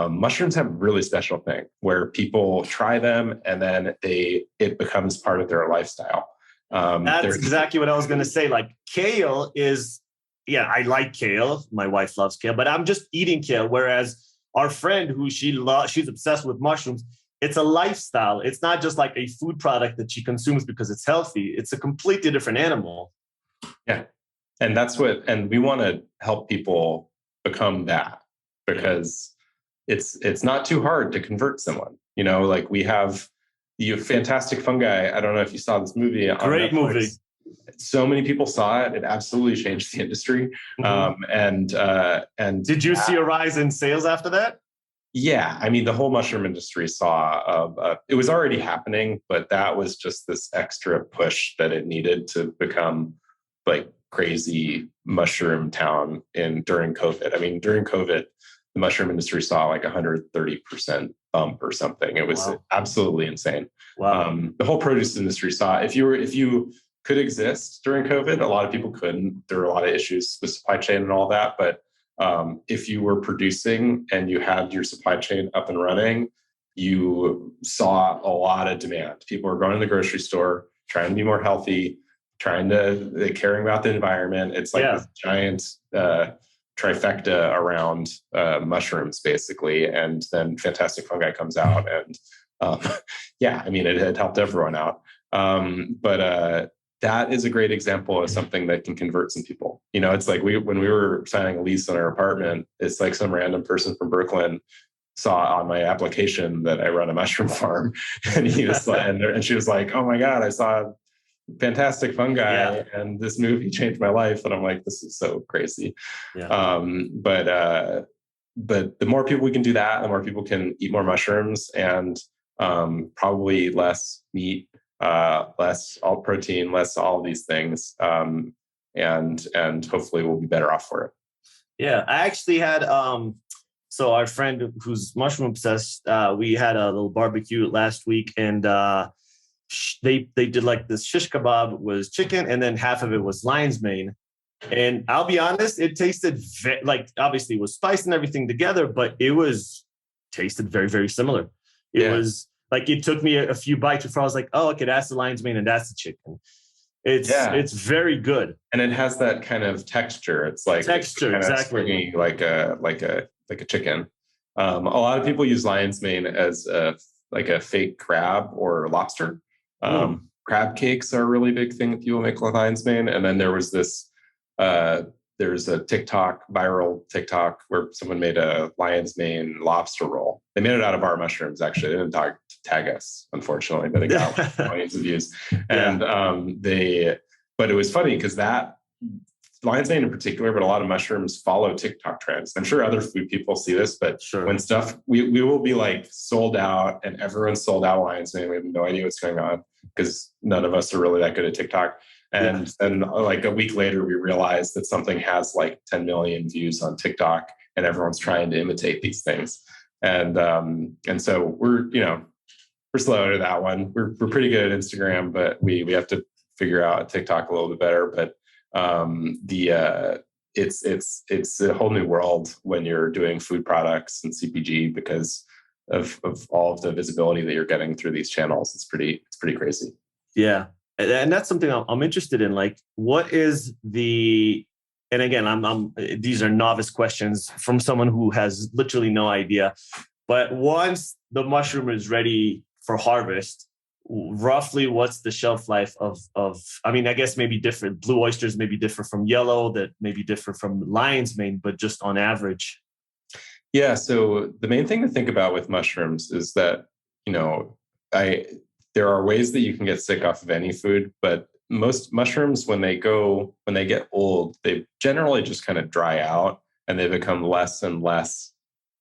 [SPEAKER 2] mushrooms have a really special thing where people try them and then it becomes part of their lifestyle.
[SPEAKER 1] That's exactly what I was going to say. Like kale is, yeah, I like kale. My wife loves kale, but I'm just eating kale. Whereas our friend who she's obsessed with mushrooms, it's a lifestyle. It's not just like a food product that she consumes because it's healthy. It's a completely different animal.
[SPEAKER 2] Yeah. And we want to help people become that, because it's not too hard to convert someone. Like we have fantastic fungi. I don't know if you saw this movie on
[SPEAKER 1] Great
[SPEAKER 2] Netflix.
[SPEAKER 1] movie.
[SPEAKER 2] So many people saw it. It absolutely changed the industry. And
[SPEAKER 1] did you see a rise in sales after that?
[SPEAKER 2] Yeah, I mean, the whole mushroom industry saw it was already happening, but that was just this extra push that it needed to become like crazy mushroom town during COVID. I mean, during COVID, the mushroom industry saw like 130% bump or something. It was absolutely insane.
[SPEAKER 1] Wow.
[SPEAKER 2] The whole produce industry saw if you could exist during COVID. A lot of people couldn't. There were a lot of issues with supply chain and all that, but if you were producing and you had your supply chain up and running, you saw a lot of demand. People were going to the grocery store, trying to be more healthy, caring about the environment. It's like this giant trifecta around mushrooms, basically. And then Fantastic Fungi comes out, and I mean, it helped everyone out. But that is a great example of something that can convert some people. It's like when we were signing a lease on our apartment, it's like some random person from Brooklyn saw on my application that I run a mushroom farm, and he was like, and she was like, "Oh my God, I saw Fantastic Fungi, and this movie changed my life." And I'm like, "This is so crazy."
[SPEAKER 1] Yeah.
[SPEAKER 2] But the more people we can do that, the more people can eat more mushrooms, and probably less meat, less all protein, less all of these things, and hopefully we'll be better off for it.
[SPEAKER 1] Yeah, I actually had so our friend who's mushroom obsessed, we had a little barbecue last week, and they did like this shish kebab was chicken, and then half of it was lion's mane. And I'll be honest, it tasted like, obviously it was spiced and everything together, but it tasted very, very similar. It was like, it took me a few bites before I was like, oh, okay, that's the lion's mane and that's the chicken. It's very good.
[SPEAKER 2] And it has that kind of texture. It's like exactly like a chicken. A lot of people use lion's mane as a fake crab or lobster. Crab cakes are a really big thing that people make with lion's mane. And then there was this there's a viral TikTok where someone made a lion's mane lobster roll. They made it out of our mushrooms, actually. They didn't tag us, unfortunately, but it got millions of views. And but it was funny because that lion's mane in particular, but a lot of mushrooms follow TikTok trends. I'm sure other food people see this, but when stuff, we will be like sold out and everyone's sold out lion's mane. We have no idea what's going on because none of us are really that good at TikTok. And then like a week later, we realized that something has like 10 million views on TikTok and everyone's trying to imitate these things. And so we're slow to that one. We're pretty good at Instagram, but we have to figure out TikTok a little bit better. But it's a whole new world when you're doing food products and CPG because of all of the visibility that you're getting through these channels. It's pretty crazy.
[SPEAKER 1] Yeah. And that's something I'm interested in. Like, what is and again, these are novice questions from someone who has literally no idea. But once the mushroom is ready for harvest, roughly what's the shelf life of, I mean, I guess maybe different. Blue oysters may be different from yellow, that may be different from lion's mane, but just on average.
[SPEAKER 2] Yeah. So the main thing to think about with mushrooms is that, there are ways that you can get sick off of any food, but most mushrooms, when they get old, they generally just kind of dry out and they become less and less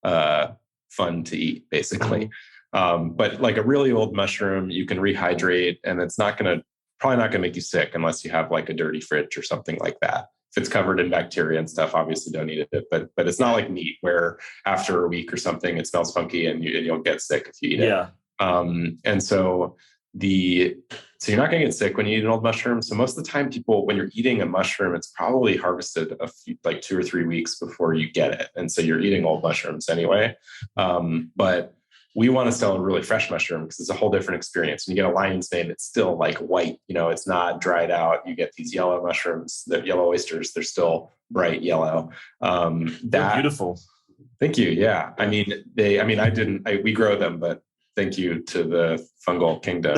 [SPEAKER 2] fun to eat, basically. But like a really old mushroom, you can rehydrate and it's probably not going to make you sick unless you have like a dirty fridge or something like that. if it's covered in bacteria and stuff, obviously don't eat it. But it's not like meat where after a week or something it smells funky and you'll get sick if you eat it. And so you're not going to get sick when you eat an old mushroom. So most of the time, people, when you're eating a mushroom, it's probably harvested like 2 or 3 weeks before you get it, and so you're eating old mushrooms anyway. But we want to sell a really fresh mushroom because it's a whole different experience. When you get a lion's mane, it's still like white, it's not dried out. You get these yellow mushrooms, the yellow oysters, they're still bright yellow.
[SPEAKER 1] They're beautiful.
[SPEAKER 2] Thank you. Yeah. We grow them, but thank you to the fungal kingdom.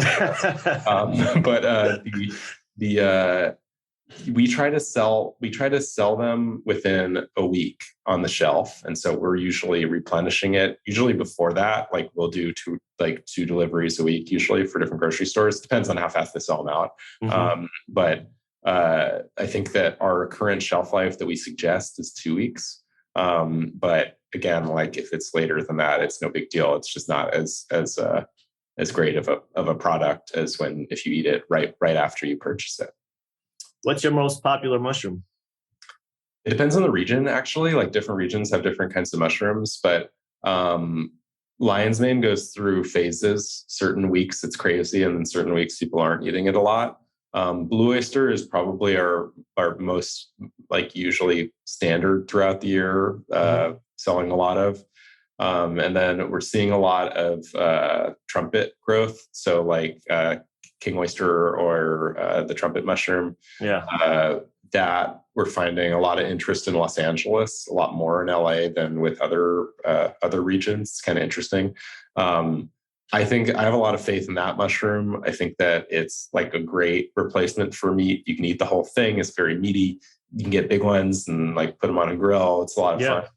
[SPEAKER 2] We try to sell them within a week on the shelf, and so we're usually replenishing it. Usually before that, like we'll do 2 deliveries a week, usually for different grocery stores. Depends on how fast they sell them out. But I think that our current shelf life that we suggest is 2 weeks. But again, like if it's later than that, it's no big deal. It's just not as great of a product as if you eat it right after you purchase it.
[SPEAKER 1] What's your most popular mushroom?
[SPEAKER 2] It depends on the region, actually. Like different regions have different kinds of mushrooms, but lion's mane goes through phases. Certain weeks it's crazy, and then certain weeks people aren't eating it a lot. Blue oyster is probably our most usually standard throughout the year, selling a lot of. And then we're seeing a lot of trumpet growth. So like king oyster or the trumpet mushroom. That we're finding a lot of interest in Los Angeles, a lot more in LA than with other regions. It's kind of interesting. I think I have a lot of faith in that mushroom. I think that it's like a great replacement for meat. You can eat the whole thing. It's very meaty. You can get big ones and like put them on a grill. It's a lot of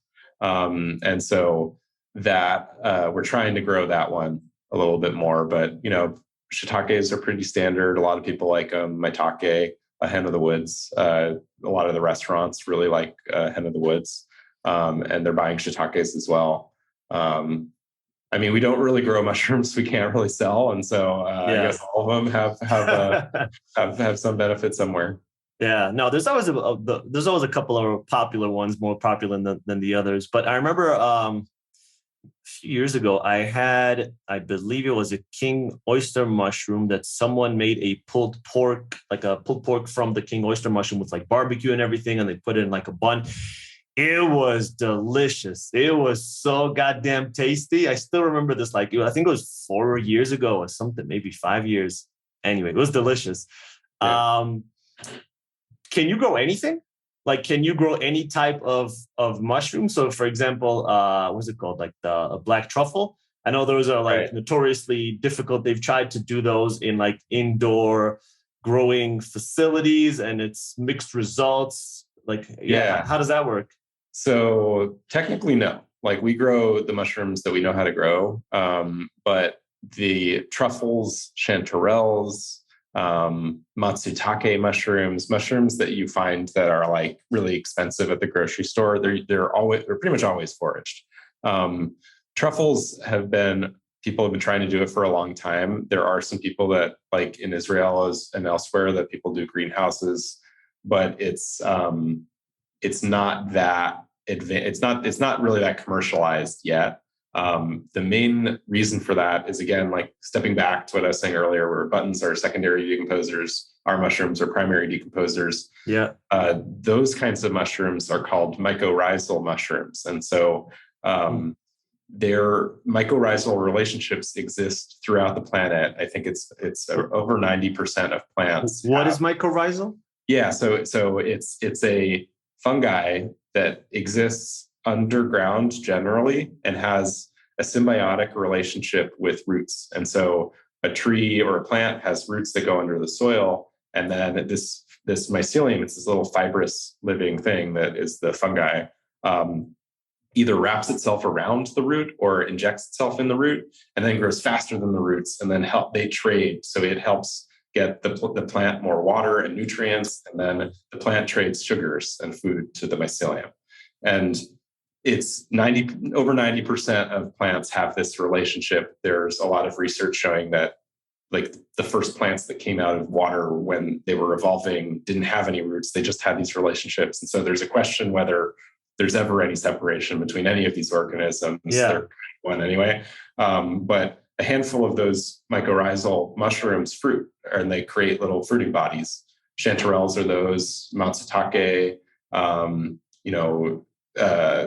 [SPEAKER 2] fun. And so that we're trying to grow that one a little bit more. But, shiitakes are pretty standard. A lot of people like maitake, a hen of the woods. A lot of the restaurants really like hen of the woods. And they're buying shiitakes as well. We don't really grow mushrooms we can't really sell, and so I guess all of them have some benefit somewhere.
[SPEAKER 1] Yeah, no, there's always a couple of popular ones, more popular than the others. But I remember a few years ago, I believe it was a king oyster mushroom that someone made a pulled pork from the king oyster mushroom with like barbecue and everything, and they put it in like a bun. It was delicious. It was so goddamn tasty. I still remember this, I think it was 4 years ago or something, maybe 5 years. Anyway, it was delicious. Yeah. Can you grow anything? Like, can you grow any type of mushroom? So for example, what's it called? Like the black truffle. I know those are notoriously difficult. They've tried to do those in like indoor growing facilities, and it's mixed results. How does that work?
[SPEAKER 2] So technically, no. Like we grow the mushrooms that we know how to grow, but the truffles, chanterelles, matsutake mushrooms that you find that are like really expensive at the grocery store, they're pretty much always foraged. Truffles people have been trying to do it for a long time. There are some people that like in Israel and elsewhere that people do greenhouses, but it's not that advanced. It's not really that commercialized yet. The main reason for that is, again, like stepping back to what I was saying earlier, where buttons are secondary decomposers, our mushrooms are primary decomposers.
[SPEAKER 1] Yeah.
[SPEAKER 2] Those kinds of mushrooms are called mycorrhizal mushrooms. And so their mycorrhizal relationships exist throughout the planet. I think it's over 90% of plants.
[SPEAKER 1] What is mycorrhizal?
[SPEAKER 2] Yeah. So it's a fungi that exists underground generally and has a symbiotic relationship with roots. And so a tree or a plant has roots that go under the soil, and then this mycelium, it's this little fibrous living thing that is the fungi, either wraps itself around the root or injects itself in the root and then grows faster than the roots, and then they trade. So it helps get the plant more water and nutrients, and then the plant trades sugars and food to the mycelium. And it's over 90% of plants have this relationship. There's a lot of research showing that like the first plants that came out of water when they were evolving didn't have any roots. They just had these relationships. And so there's a question whether there's ever any separation between any of these organisms.
[SPEAKER 1] Yeah.
[SPEAKER 2] They're one anyway. But a handful of those mycorrhizal mushrooms fruit, and they create little fruiting bodies. Chanterelles are those, matsutake,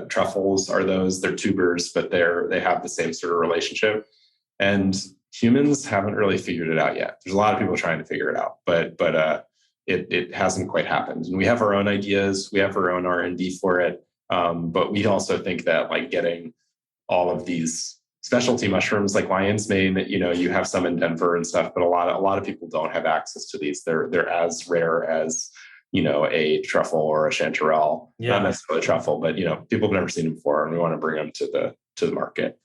[SPEAKER 2] truffles are those. They're tubers, but they have the same sort of relationship. And humans haven't really figured it out yet. There's a lot of people trying to figure it out, but it hasn't quite happened. And we have our own ideas. We have our own R&D for it. But we also think that like getting all of these specialty mushrooms like lion's mane, you have some in Denver and stuff, but a lot of people don't have access to these. They're as rare as, a truffle or a chanterelle, not necessarily a truffle, but, people have never seen them before, and we want to bring them to the market.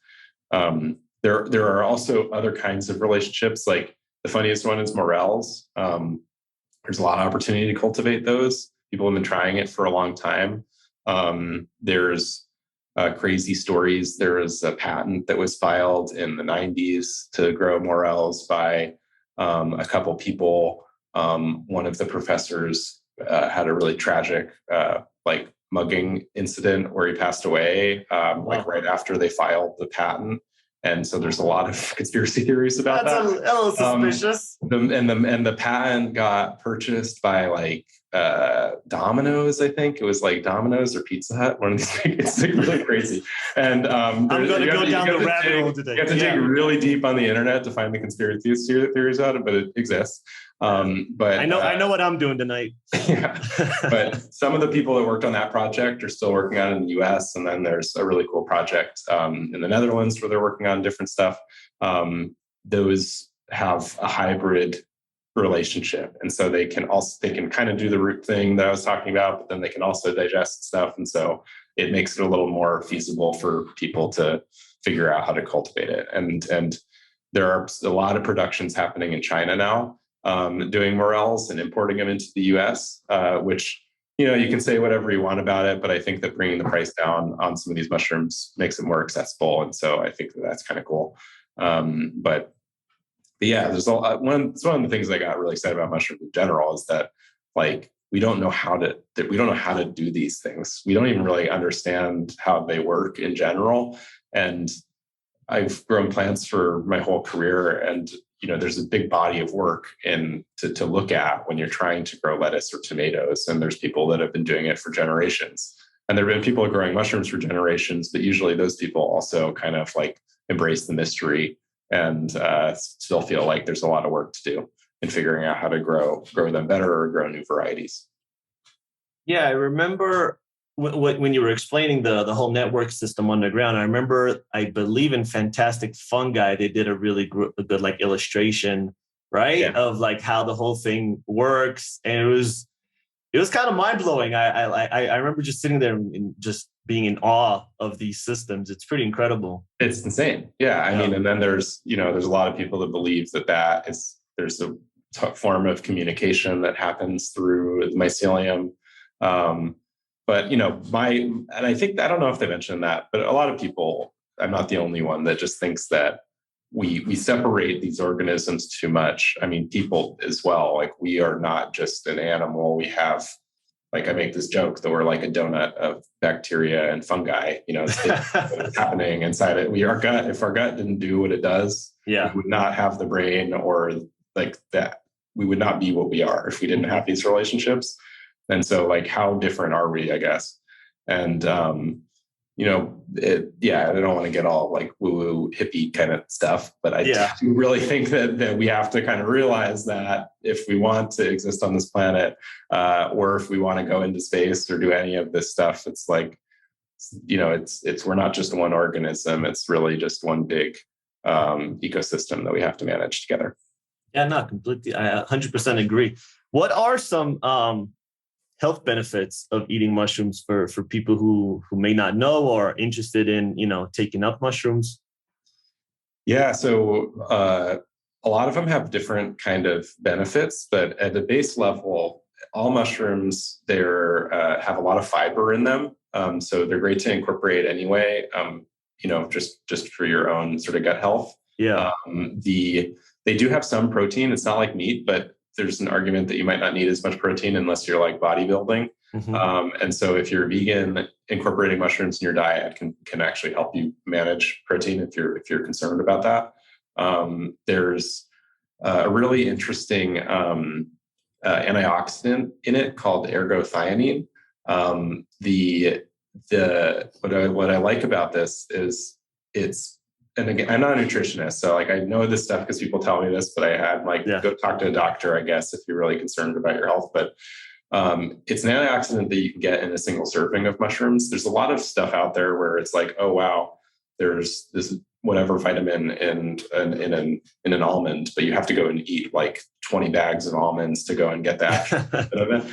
[SPEAKER 2] There are also other kinds of relationships. Like the funniest one is morels. There's a lot of opportunity to cultivate those. People have been trying it for a long time. There's crazy stories. There was a patent that was filed in the 90s to grow morels by a couple people. One of the professors had a really tragic mugging incident where he passed away right after they filed the patent. And so there's a lot of conspiracy theories about that.
[SPEAKER 1] That's a little suspicious.
[SPEAKER 2] The patent got purchased by Domino's, I think. It was like Domino's or Pizza Hut. One of these things. It's like really crazy. And
[SPEAKER 1] I'm going to go down the rabbit hole today.
[SPEAKER 2] You have to dig really deep on the internet to find the conspiracy theories about it, but it exists. But
[SPEAKER 1] I know what I'm doing tonight.
[SPEAKER 2] Yeah. But some of the people that worked on that project are still working on it in the US. And then there's a really cool project in the Netherlands where they're working on different stuff. Those have a hybrid relationship. And so they can kind of do the root thing that I was talking about, but then they can also digest stuff. And so it makes it a little more feasible for people to figure out how to cultivate it. And there are a lot of productions happening in China now, doing morels and importing them into the US, which, you can say whatever you want about it, but I think that bringing the price down on some of these mushrooms makes it more accessible. And so I think that's kind of cool. But yeah, there's one of the things I got really excited about mushrooms in general is that we don't know how to do these things. We don't even really understand how they work in general. And I've grown plants for my whole career, and there's a big body of work to look at when you're trying to grow lettuce or tomatoes. And there's people that have been doing it for generations. And there have been people growing mushrooms for generations, but usually those people also kind of embrace the mystery and still feel like there's a lot of work to do in figuring out how to grow them better or grow new varieties.
[SPEAKER 1] Yeah, I remember when you were explaining the whole network system underground. I believe in Fantastic Fungi, they did a really good illustration, right? Yeah. Of how the whole thing works. And it was kind of mind blowing. I remember just sitting there and just being in awe of these systems. It's pretty incredible.
[SPEAKER 2] It's insane. Yeah. I mean, and then there's a lot of people that believe there's a form of communication that happens through the mycelium. But I think, I don't know if they mentioned that, but a lot of people, I'm not the only one that just thinks that we separate these organisms too much. I mean, people as well. We are not just an animal. We have, I make this joke that we're like a donut of bacteria and fungi. It's happening inside it. If our gut didn't do what it does, we would not have the brain or that. We would not be what we are if we didn't have these relationships. And so how different are we, I guess? And, I don't want to get all woo-woo hippie kind of stuff, but I do really think that we have to kind of realize that if we want to exist on this planet, or if we want to go into space or do any of this stuff, it's we're not just one organism. It's really just one big ecosystem that we have to manage together.
[SPEAKER 1] Yeah, no, completely. I 100% agree. What are some health benefits of eating mushrooms for people who may not know or are interested in, taking up mushrooms?
[SPEAKER 2] Yeah. So a lot of them have different kind of benefits, but at the base level, all mushrooms, have a lot of fiber in them. So they're great to incorporate anyway, just for your own sort of gut health.
[SPEAKER 1] Yeah.
[SPEAKER 2] They do have some protein. It's not like meat, but there's an argument that you might not need as much protein unless you're like bodybuilding. And so if you're vegan, incorporating mushrooms in your diet can actually help you manage protein if you're concerned about that. There's a really interesting antioxidant in it called ergothioneine. What I like about this is and again, I'm not a nutritionist, so like I know this stuff because people tell me this, but I had go talk to a doctor, I guess, if you're really concerned about your health. But it's an antioxidant that you can get in a single serving of mushrooms. There's a lot of stuff out there where it's like, oh wow, there's this whatever vitamin in an almond, but you have to go and eat like 20 bags of almonds to go and get that of it.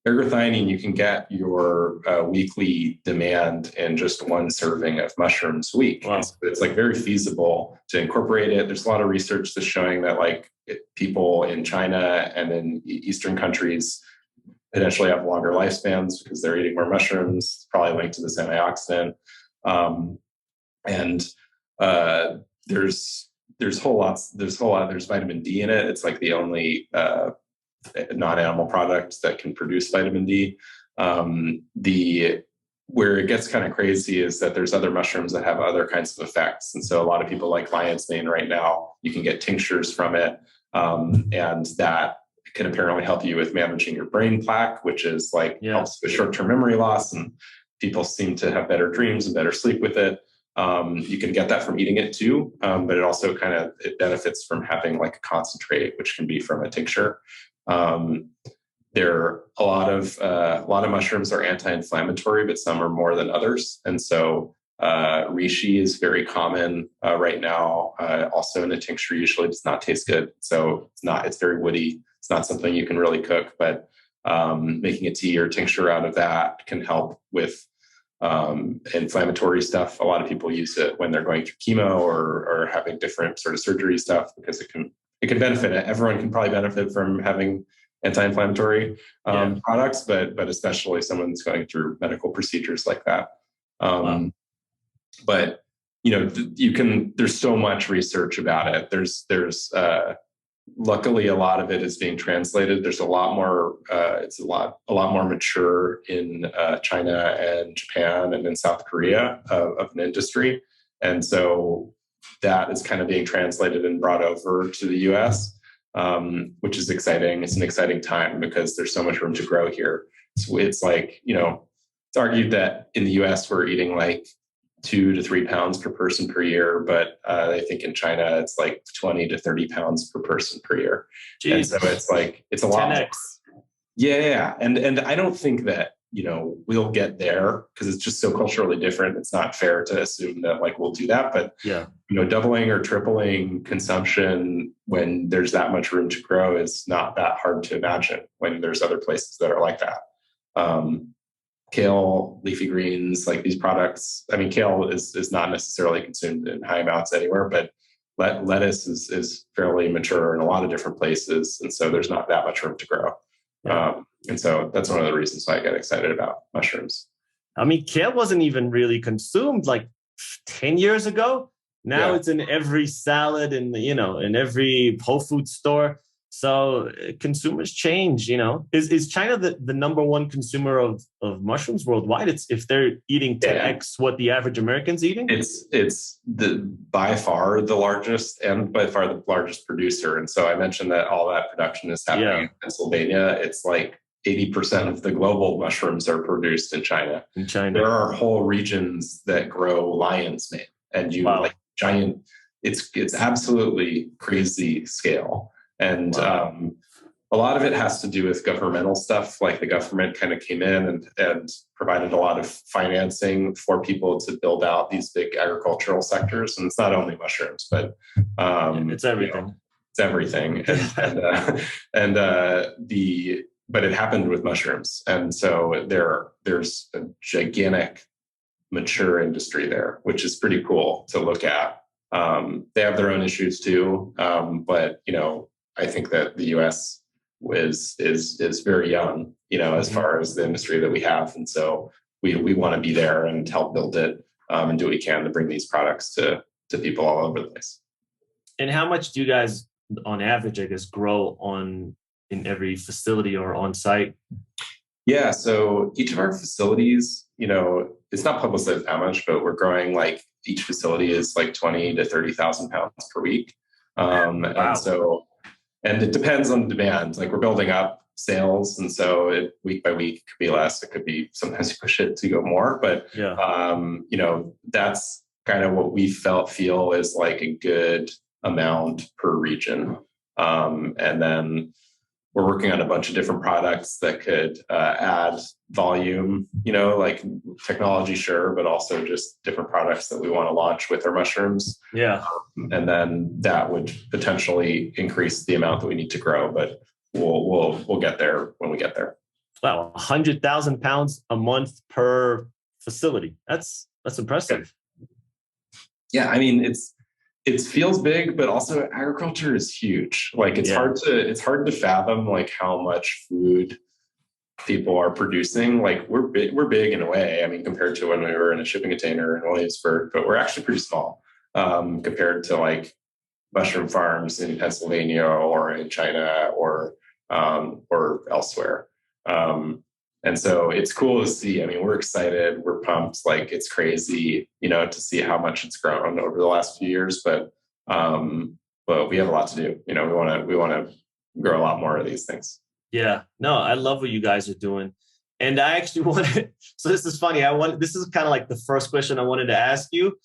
[SPEAKER 2] Ergothioneine, you can get your weekly demand in just one serving of mushrooms a week. Wow. So it's like very feasible to incorporate it. There's a lot of research that's showing that like people in China and in Eastern countries potentially have longer lifespans because they're eating more mushrooms, probably linked to this antioxidant. There's vitamin D in it. It's like the only non-animal products that can produce vitamin D. Where it gets kind of crazy is that there's other mushrooms that have other kinds of effects. And so a lot of people like lion's mane right now, you can get tinctures from it. And that can apparently help you with managing your brain plaque, which is helps with short-term memory loss. And people seem to have better dreams and better sleep with it. You can get that from eating it too. But it also it benefits from having like a concentrate, which can be from a tincture. There are a lot of mushrooms are anti-inflammatory, but some are more than others. And so reishi is very common right now. Also in a tincture, usually does not taste good. So it's very woody. It's not something you can really cook, but making a tea or tincture out of that can help with inflammatory stuff. A lot of people use it when they're going through chemo or having different sort of surgery stuff because it can benefit. Everyone can probably benefit from having anti-inflammatory products, but especially someone that's going through medical procedures like that. But there's so much research about it. There's luckily a lot of it is being translated. There's a lot more. It's a lot more mature in China and Japan and in South Korea of an industry, and so that is kind of being translated and brought over to the U.S., which is exciting. It's an exciting time because there's so much room to grow here. So it's like, it's argued that in the U.S. we're eating like 2 to 3 pounds per person per year, but I think in China it's like 20 to 30 pounds per person per year. Jeez. And so it's a lot. 10x. Yeah, and I don't think that we'll get there because it's just so culturally different. It's not fair to assume that we'll do that, but doubling or tripling consumption when there's that much room to grow is not that hard to imagine when there's other places that are like that. Kale, leafy greens, like these products. I mean, kale is not necessarily consumed in high amounts anywhere, but lettuce is fairly mature in a lot of different places, and so there's not that much room to grow. And so that's one of the reasons why I get excited about mushrooms.
[SPEAKER 1] I mean, kale wasn't even really consumed like 10 years ago. Now it's in every salad and, in every Whole Foods store. So consumers change, Is China the number one consumer of mushrooms worldwide? It's if they're eating 10x what the average American's eating?
[SPEAKER 2] It's by far the largest and by far the largest producer. And so I mentioned that all that production is happening in Pennsylvania. It's like 80% of the global mushrooms are produced in China. There are whole regions that grow lion's mane, and giant. It's absolutely crazy scale. And a lot of it has to do with governmental stuff. Like the government kind of came in and provided a lot of financing for people to build out these big agricultural sectors. And it's not only mushrooms, but
[SPEAKER 1] it's everything.
[SPEAKER 2] It's everything. But it happened with mushrooms. And so there's a gigantic mature industry there, which is pretty cool to look at. They have their own issues too. But, I think that the U.S. is very young, as far as the industry that we have. And so we want to be there and help build it and do what we can to bring these products to people all over the place.
[SPEAKER 1] And how much do you guys, on average, I guess, grow on in every facility or on site?
[SPEAKER 2] Yeah, so each of our facilities, it's not publicized how much, but we're growing like each facility is like 20 to 30,000 pounds per week. And
[SPEAKER 1] Wow.
[SPEAKER 2] so, and it depends on demand. Like we're building up sales. And so week by week, it could be less. It could be sometimes you push it to go more, but,
[SPEAKER 1] Yeah.
[SPEAKER 2] that's kind of what we feel is like a good amount per region. And then we're working on a bunch of different products that could add volume, like technology, sure, but also just different products that we want to launch with our mushrooms.
[SPEAKER 1] Yeah.
[SPEAKER 2] And then that would potentially increase the amount that we need to grow, but we'll get there when we get there.
[SPEAKER 1] Wow. 100,000 pounds a month per facility. That's impressive.
[SPEAKER 2] Yeah. I mean, it feels big, but also agriculture is huge. Like it's hard to fathom like how much food people are producing. Like we're big in a way. I mean, compared to when we were in a shipping container in Williamsburg, but we're actually pretty small compared to like mushroom farms in Pennsylvania or in China or elsewhere. And so it's cool to see. I mean, we're excited. We're pumped. Like it's crazy, to see how much it's grown over the last few years. But we have a lot to do. We want to grow a lot more of these things.
[SPEAKER 1] Yeah. No, I love what you guys are doing. And I actually wanted, so this is funny. This is kind of like the first question I wanted to ask you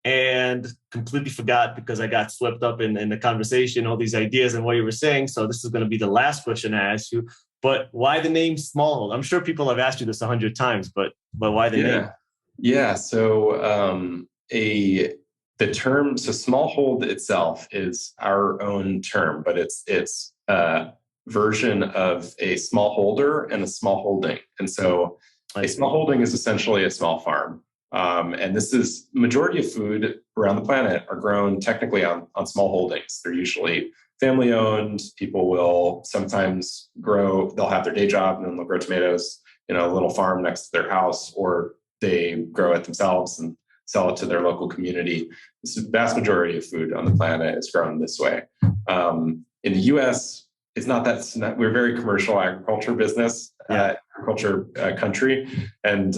[SPEAKER 1] and completely forgot because I got swept up in the conversation, all these ideas and what you were saying. So this is going to be the last question I ask you. But why the name Smallhold? I'm sure people have asked you this 100 times, but why the name?
[SPEAKER 2] Yeah. So the term, so Smallhold itself is our own term, but it's a version of a smallholder and a small holding. And so a small holding is essentially a small farm. And this is majority of food around the planet are grown technically on small holdings. They're usually family owned. People will sometimes they'll have their day job and then they'll grow tomatoes in a little farm next to their house, or they grow it themselves and sell it to their local community. The vast majority of food on the planet is grown this way. In the US, it's not that we're a very commercial agriculture business, agriculture country. And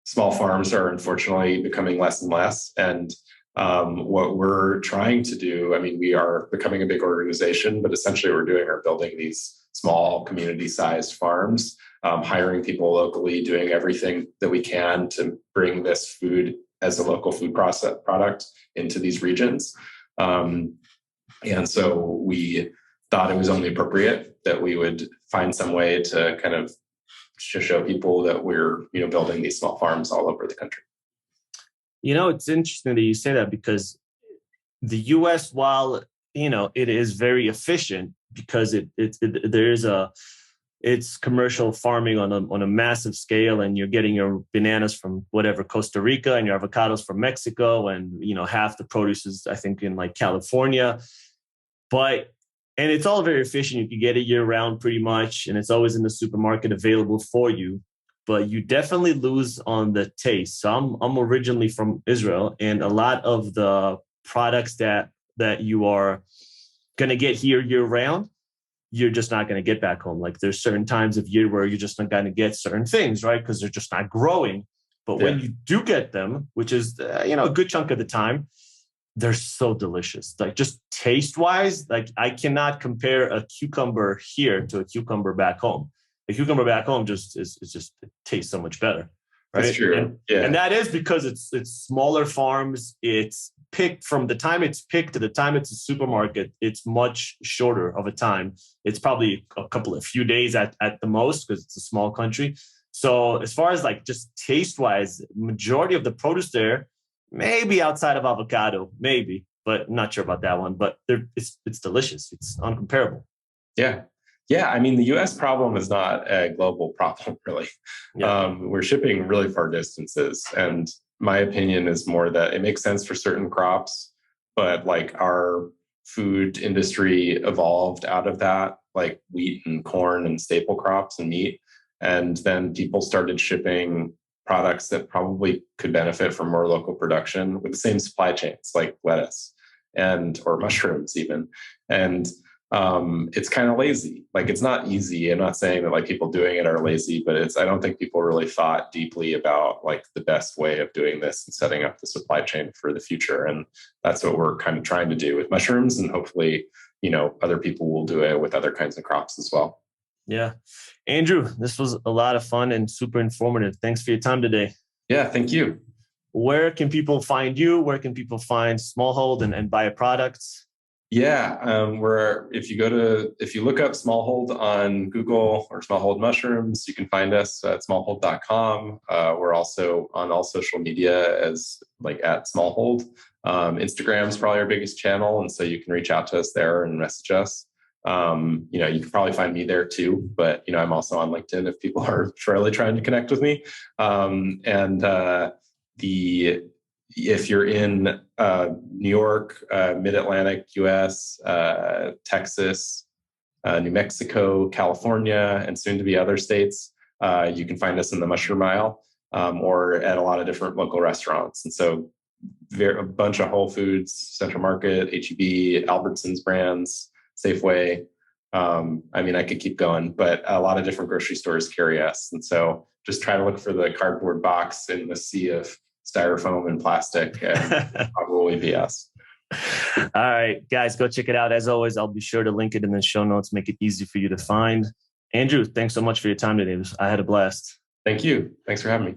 [SPEAKER 2] small farms are unfortunately becoming less and less. And what we're trying to do, I mean, we are becoming a big organization, but essentially we're building these small community-sized farms, hiring people locally, doing everything that we can to bring this food as a local food product into these regions. And so we thought it was only appropriate that we would find some way to kind of show people that we're building these small farms all over the country.
[SPEAKER 1] It's interesting that you say that because the U.S., while it is very efficient because it's commercial farming on a massive scale, and you're getting your bananas from whatever Costa Rica and your avocados from Mexico, and half the produce is I think in like California, and it's all very efficient. You can get it year round pretty much, and it's always in the supermarket available for you. But you definitely lose on the taste. So I'm originally from Israel, and a lot of the products that you are going to get here year round, you're just not going to get back home. Like there's certain times of year where you're just not going to get certain things, right? Because they're just not growing. But when you do get them, which is a good chunk of the time, they're so delicious. Like just taste wise, like I cannot compare a cucumber here to a cucumber back home. The cucumber back home it tastes so much better, right?
[SPEAKER 2] That's true.
[SPEAKER 1] And that is because it's smaller farms. It's picked from the time it's picked to the time it's a supermarket. It's much shorter of a time. It's probably a few days at the most because it's a small country. So as far as like just taste wise, majority of the produce there, maybe outside of avocado, maybe, but I'm not sure about that one. But it's delicious. It's uncomparable.
[SPEAKER 2] Yeah. Yeah, I mean, the U.S. problem is not a global problem, really. Yeah. We're shipping really far distances. And my opinion is more that it makes sense for certain crops, but like our food industry evolved out of that, like wheat and corn and staple crops and meat. And then people started shipping products that probably could benefit from more local production with the same supply chains, like lettuce. or mushrooms even. And it's kind of lazy. Like, it's not easy. I'm not saying that like people doing it are lazy, but I don't think people really thought deeply about like the best way of doing this and setting up the supply chain for the future. And that's what we're kind of trying to do with mushrooms. And hopefully, other people will do it with other kinds of crops as well.
[SPEAKER 1] Yeah. Andrew, this was a lot of fun and super informative. Thanks for your time today.
[SPEAKER 2] Yeah, thank you.
[SPEAKER 1] Where can people find you? Where can people find Smallhold and buy products?
[SPEAKER 2] Yeah, if you look up Smallhold on Google or Smallhold Mushrooms, you can find us at smallhold.com. We're also on all social media as like at Smallhold. Instagram is probably our biggest channel, and so you can reach out to us there and message us. You can probably find me there too, but I'm also on LinkedIn if people are really trying to connect with me. If you're in New York, Mid-Atlantic, US, Texas, New Mexico, California, and soon to be other states, you can find us in the mushroom aisle or at a lot of different local restaurants. And so a bunch of Whole Foods, Central Market, H-E-B, Albertsons brands, Safeway. I could keep going, but a lot of different grocery stores carry us. And so just try to look for the cardboard box in the sea of styrofoam and plastic, and probably be us.
[SPEAKER 1] All right, guys, go check it out. As always, I'll be sure to link it in the show notes, make it easy for you to find. Andrew, thanks so much for your time today. I had a blast.
[SPEAKER 2] Thank you. Thanks for having me.